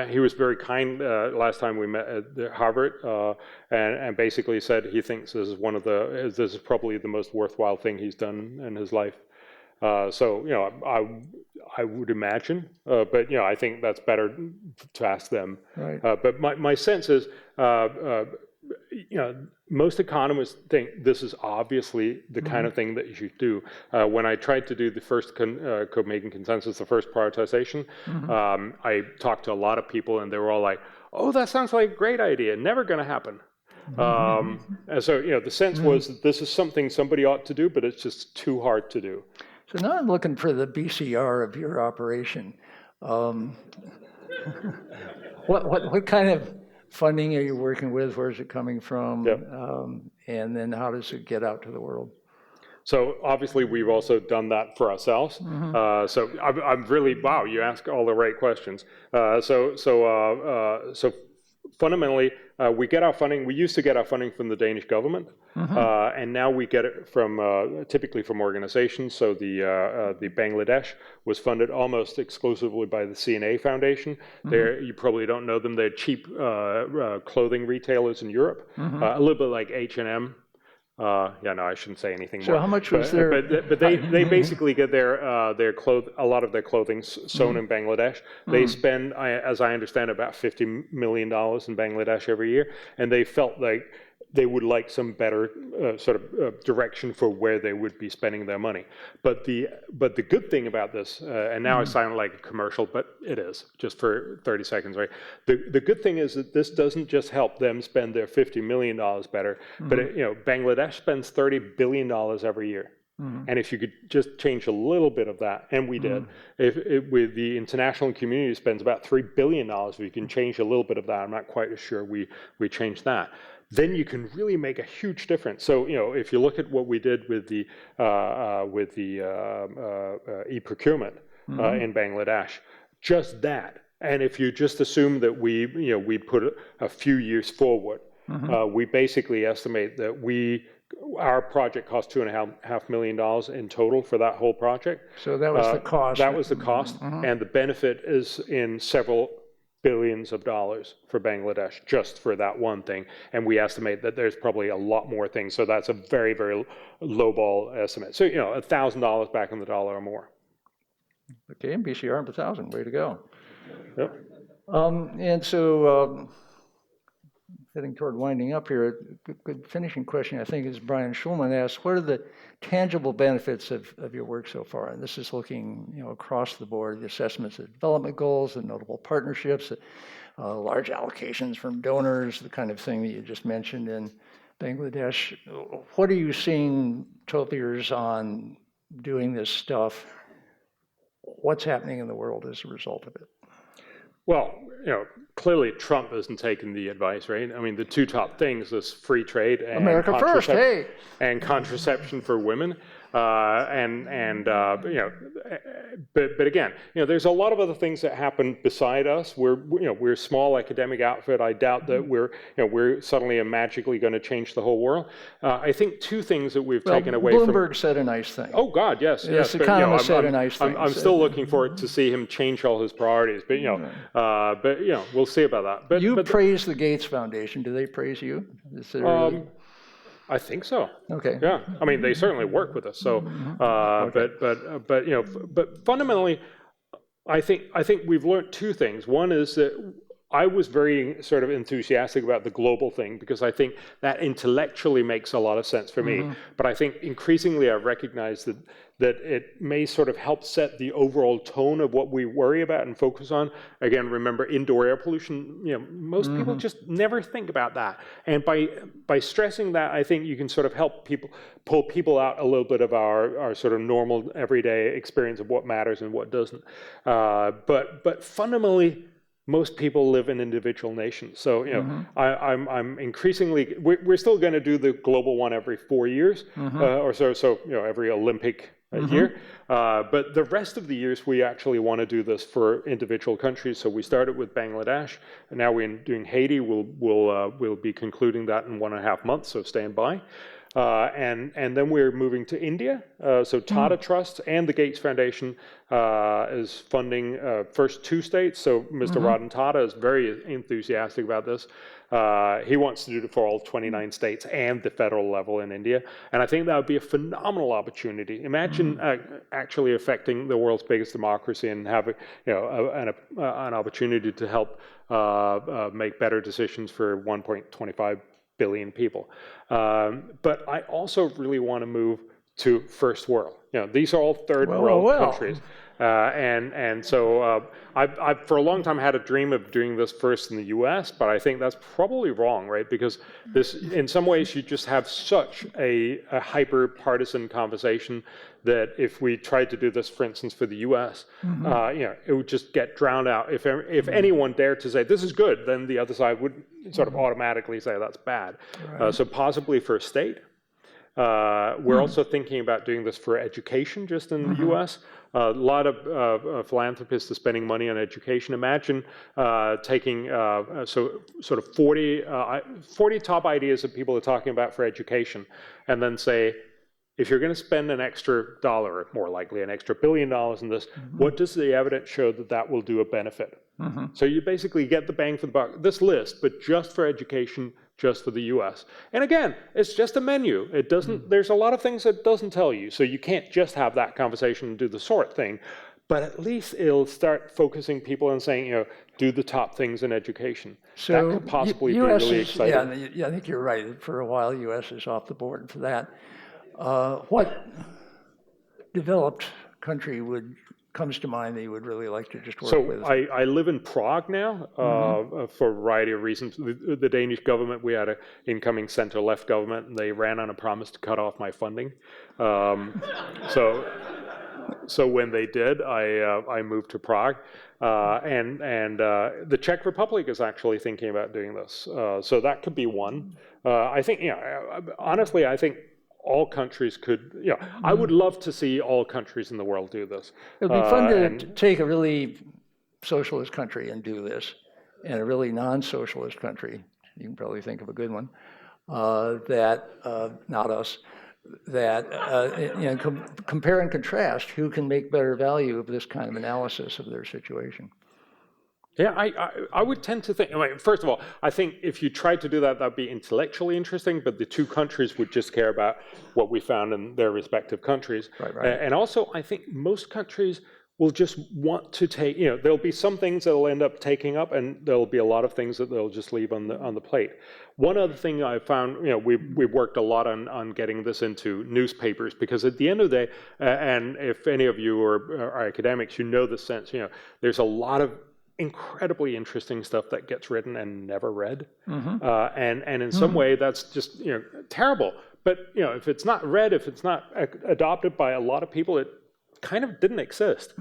he was very kind last time we met at Harvard, and basically said he thinks this is probably the most worthwhile thing he's done in his life. So, I would imagine, but I think that's better to ask them. Right. But my sense is, most economists think this is obviously the kind of thing that you should do. When I tried to do the first Copenhagen Consensus, the first prioritization, I talked to a lot of people, and they were all like, "Oh, that sounds like a great idea. Never going to happen." And so, the sense was that this is something somebody ought to do, but it's just too hard to do. So now I'm looking for the BCR of your operation. What kind of funding are you working with? Where is it coming from? Yep. And then how does it get out to the world? So obviously we've also done that for ourselves. So I'm really, wow, you ask all the right questions. So fundamentally, we get our funding. We used to get our funding from the Danish government, and now we get it from typically from organizations. So the Bangladesh was funded almost exclusively by the CNA Foundation. You probably don't know them. They're cheap clothing retailers in Europe, a little bit like H&M. Yeah, no, I shouldn't say anything more. So how much was their... But they basically get a lot of their clothing sewn in Bangladesh. They spend, as I understand, about $50 million in Bangladesh every year, and they felt like they would like some better direction for where they would be spending their money. But the good thing about this, and now I sound like a commercial, but it is, just for 30 seconds, right? The good thing is that this doesn't just help them spend their $50 million better, but Bangladesh spends $30 billion every year. And if you could just change a little bit of that, and we did, with the international community spends about $3 billion, if you can change a little bit of that, I'm not quite sure we changed that, then you can really make a huge difference. So, if you look at what we did with the e-procurement in Bangladesh, just that, and if you just assume that we put a few years forward, we basically estimate that our project cost $2.5 million in total for that whole project. So that was the cost. That was the cost, and the benefit is in several billions of dollars for Bangladesh just for that one thing, and we estimate that there's probably a lot more things. So that's a very, very lowball estimate. So $1,000 back in the dollar or more. Okay, and BCR up 1,000. Way to go. Yep. And so, heading toward winding up here, a good finishing question, I think, is Brian Schulman asked, what are the tangible benefits of your work so far? And this is looking across the board, the assessments of development goals, the notable partnerships, large allocations from donors, the kind of thing that you just mentioned in Bangladesh. What are you seeing 12 years on doing this stuff? What's happening in the world as a result of it? Well, clearly Trump isn't taking the advice, right? I mean, the two top things is free trade and America first, hey, and contraception for women, but again, there's a lot of other things that happen beside us. We're a small academic outfit. I doubt that we're suddenly and magically going to change the whole world. I think two things that we've taken away from Bloomberg said a nice thing. Oh God, yes. This economist said a nice thing. I'm still looking forward to see him change all his priorities, but we'll see about that. But you praise the Gates Foundation. Do they praise you? I think so. Okay. Yeah. I mean, they certainly work with us. So, but fundamentally, I think we've learned two things. One is that I was very sort of enthusiastic about the global thing because I think that intellectually makes a lot of sense for me. But I think increasingly I recognize that it may sort of help set the overall tone of what we worry about and focus on. Again, remember indoor air pollution, most people just never think about that. And by stressing that, I think you can sort of help pull people out a little bit of our sort of normal everyday experience of what matters and what doesn't. But fundamentally, most people live in individual nations. So, I'm increasingly, we're still going to do the global one every 4 years or so. So, every Olympic year. But the rest of the years, we actually want to do this for individual countries. So we started with Bangladesh, and now we're doing Haiti. We'll be concluding that in 1.5 months. So stand by. And then we're moving to India. So Tata Trust and the Gates Foundation is funding first 2 states. So Mr. Ratan Tata is very enthusiastic about this. He wants to do it for all 29 states and the federal level in India. And I think that would be a phenomenal opportunity. Imagine actually affecting the world's biggest democracy and having an opportunity to help make better decisions for 1.25 billion people. But I also really want to move to first world. These are all third world countries. And so I've for a long time had a dream of doing this first in the US, but I think that's probably wrong, right? Because this, in some ways, you just have such a hyper partisan conversation that if we tried to do this, for instance, for the US, it would just get drowned out. If anyone dared to say this is good, then the other side would sort of automatically say that's bad. Right. So possibly for a state. We're also thinking about doing this for education just in the US. A lot of philanthropists are spending money on education. Imagine taking sort of 40 top ideas that people are talking about for education, and then say, if you're going to spend an extra dollar, more likely an extra $1 billion in this, what does the evidence show that will do a benefit? So you basically get the bang for the buck. This list, but just for education, just for the US. And again, it's just a menu. It doesn't, there's a lot of things it doesn't tell you. So you can't just have that conversation and do the sort thing. But at least it'll start focusing people and saying, you know, do the top things in education. So that could possibly be really exciting. Yeah, I think you're right. For a while, US is off the board for that. What developed country comes to mind that you would really like to just work with? So I live in Prague now for a variety of reasons. The Danish government, we had an incoming center-left government, and they ran on a promise to cut off my funding. So when they did, I moved to Prague. And the Czech Republic is actually thinking about doing this. So that could be one. I think, you know, honestly, I think all countries could, you know, I would love to see all countries in the world do this. It would be fun to take a really socialist country and do this, and a really non-socialist country, you can probably think of a good one, not us, that you know, compare and contrast who can make better value of this kind of analysis of their situation. Yeah, I would tend to think, I mean, first of all, I think if you tried to do that, that'd be intellectually interesting, but the two countries would just care about what we found in their respective countries. Right. And also, I think most countries will just want to take, you know, there'll be some things that will end up taking up, and there'll be a lot of things that they'll just leave on the plate. One other thing I found, you know, we've worked a lot on getting this into newspapers, because at the end of the day, and if any of you are academics, you know the sense, you know, there's a lot of incredibly interesting stuff that gets written and never read, and in some way that's just, you know, terrible. But you know, if it's not read, if it's not adopted by a lot of people, it kind of didn't exist.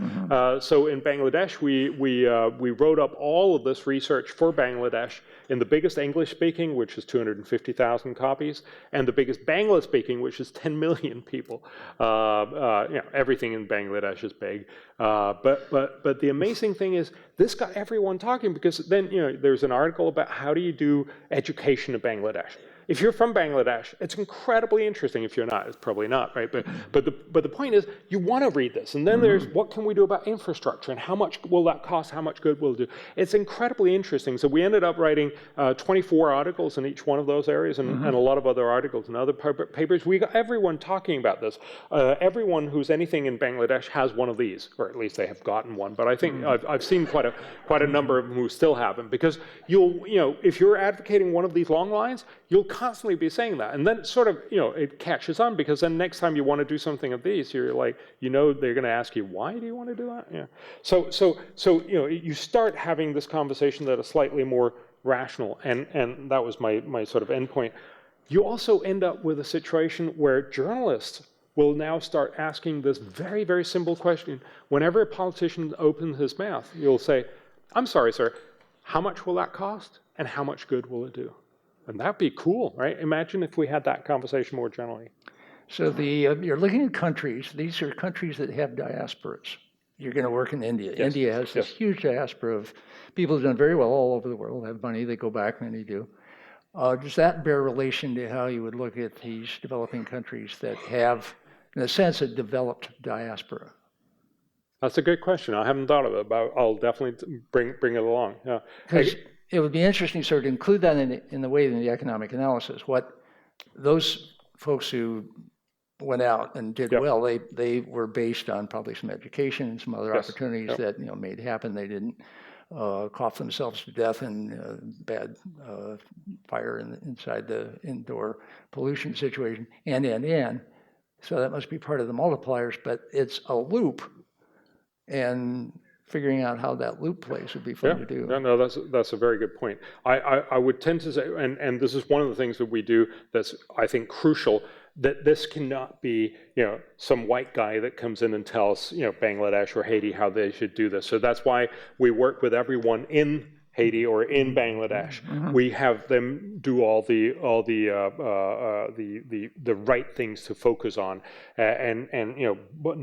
So in Bangladesh, we wrote up all of this research for Bangladesh in the biggest English-speaking, which is 250,000 copies, and the biggest Bangla-speaking, which is 10 million people. You know, everything in Bangladesh is big. But the amazing thing is, this got everyone talking, because then, you know, there's an article about how do you do education in Bangladesh. If you're from Bangladesh, it's incredibly interesting. If you're not, it's probably not, right? But the point is, you want to read this. And then there's, what can we do about infrastructure, and how much will that cost, how much good will it do? It's incredibly interesting. So we ended up writing 24 articles in each one of those areas, and a lot of other articles and other papers. We got everyone talking about this. Everyone who's anything in Bangladesh has one of these, or at least they have gotten one. But I think I've seen quite a number of them who still haven't, because you know, if you're advocating one of these long lines, you'll constantly be saying that, and then sort of, you know, it catches on, because then next time you want to do something of these, you're like, you know, they're going to ask you, why do you want to do that? Yeah. So you know, you start having this conversation that is slightly more rational, and that was my sort of end point. You also end up with a situation where journalists will now start asking this very, very simple question. Whenever a politician opens his mouth, you'll say, I'm sorry, sir, how much will that cost, and how much good will it do? And that'd be cool, right? Imagine if we had that conversation more generally. So you're looking at countries. These are countries that have diasporas. You're going to work in India. Yes. India has this huge diaspora of people who've done very well all over the world, have money, they go back, many do. Does that bear relation to how you would look at these developing countries that have, in a sense, a developed diaspora? That's a good question. I haven't thought of it, but I'll definitely bring it along. Yeah. It would be interesting sort of to include that in the way in the economic analysis. What those folks who went out and did well, they were based on probably some education and some other opportunities that, you know, made happen. They didn't cough themselves to death in bad fire inside the indoor pollution situation, and so that must be part of the multipliers. But it's a loop, and figuring out how that loop plays would be fun to do. No, that's a very good point. I would tend to say, and this is one of the things that we do that's, I think, crucial, that this cannot be, you know, some white guy that comes in and tells, you know, Bangladesh or Haiti how they should do this. So that's why we work with everyone in Haiti or in Bangladesh. We have them do all the right things to focus on, and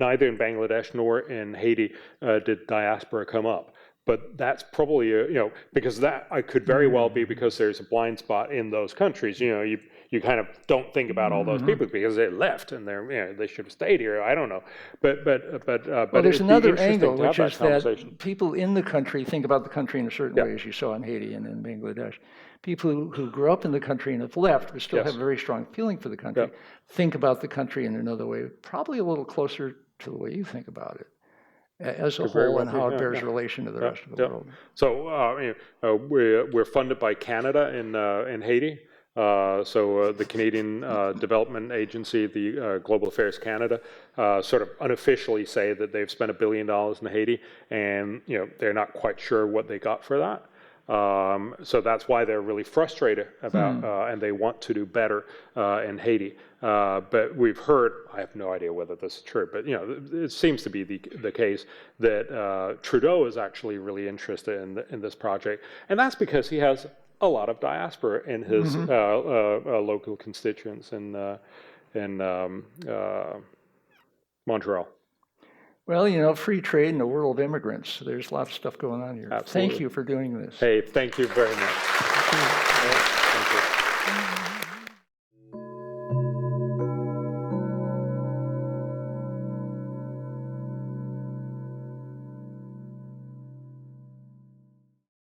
neither in Bangladesh nor in Haiti did diaspora come up. But that's probably because that I could very well be because there's a blind spot in those countries. You kind of don't think about all those people because they left and they should have stayed here. I don't know, but there's another angle, which is that people in the country think about the country in a certain way, as you saw in Haiti and in Bangladesh. People who grew up in the country and have left, but still have a very strong feeling for the country, think about the country in another way, probably a little closer to the way you think about it as a whole, and how it bears relation to the rest of the world. So we're funded by Canada in Haiti. So the Canadian Development Agency, the Global Affairs Canada, sort of unofficially say that they've spent $1 billion in Haiti, and they're not quite sure what they got for that. So that's why they're really frustrated about, and they want to do better in Haiti. But we've heard, I have no idea whether this is true, but it seems to be the case that Trudeau is actually really interested in this project, and that's because he has a lot of diaspora in his local constituents in Montreal. Well, free trade in a world of immigrants. There's lots of stuff going on here. Absolutely. Thank you for doing this. Hey, thank you very much. Thank you.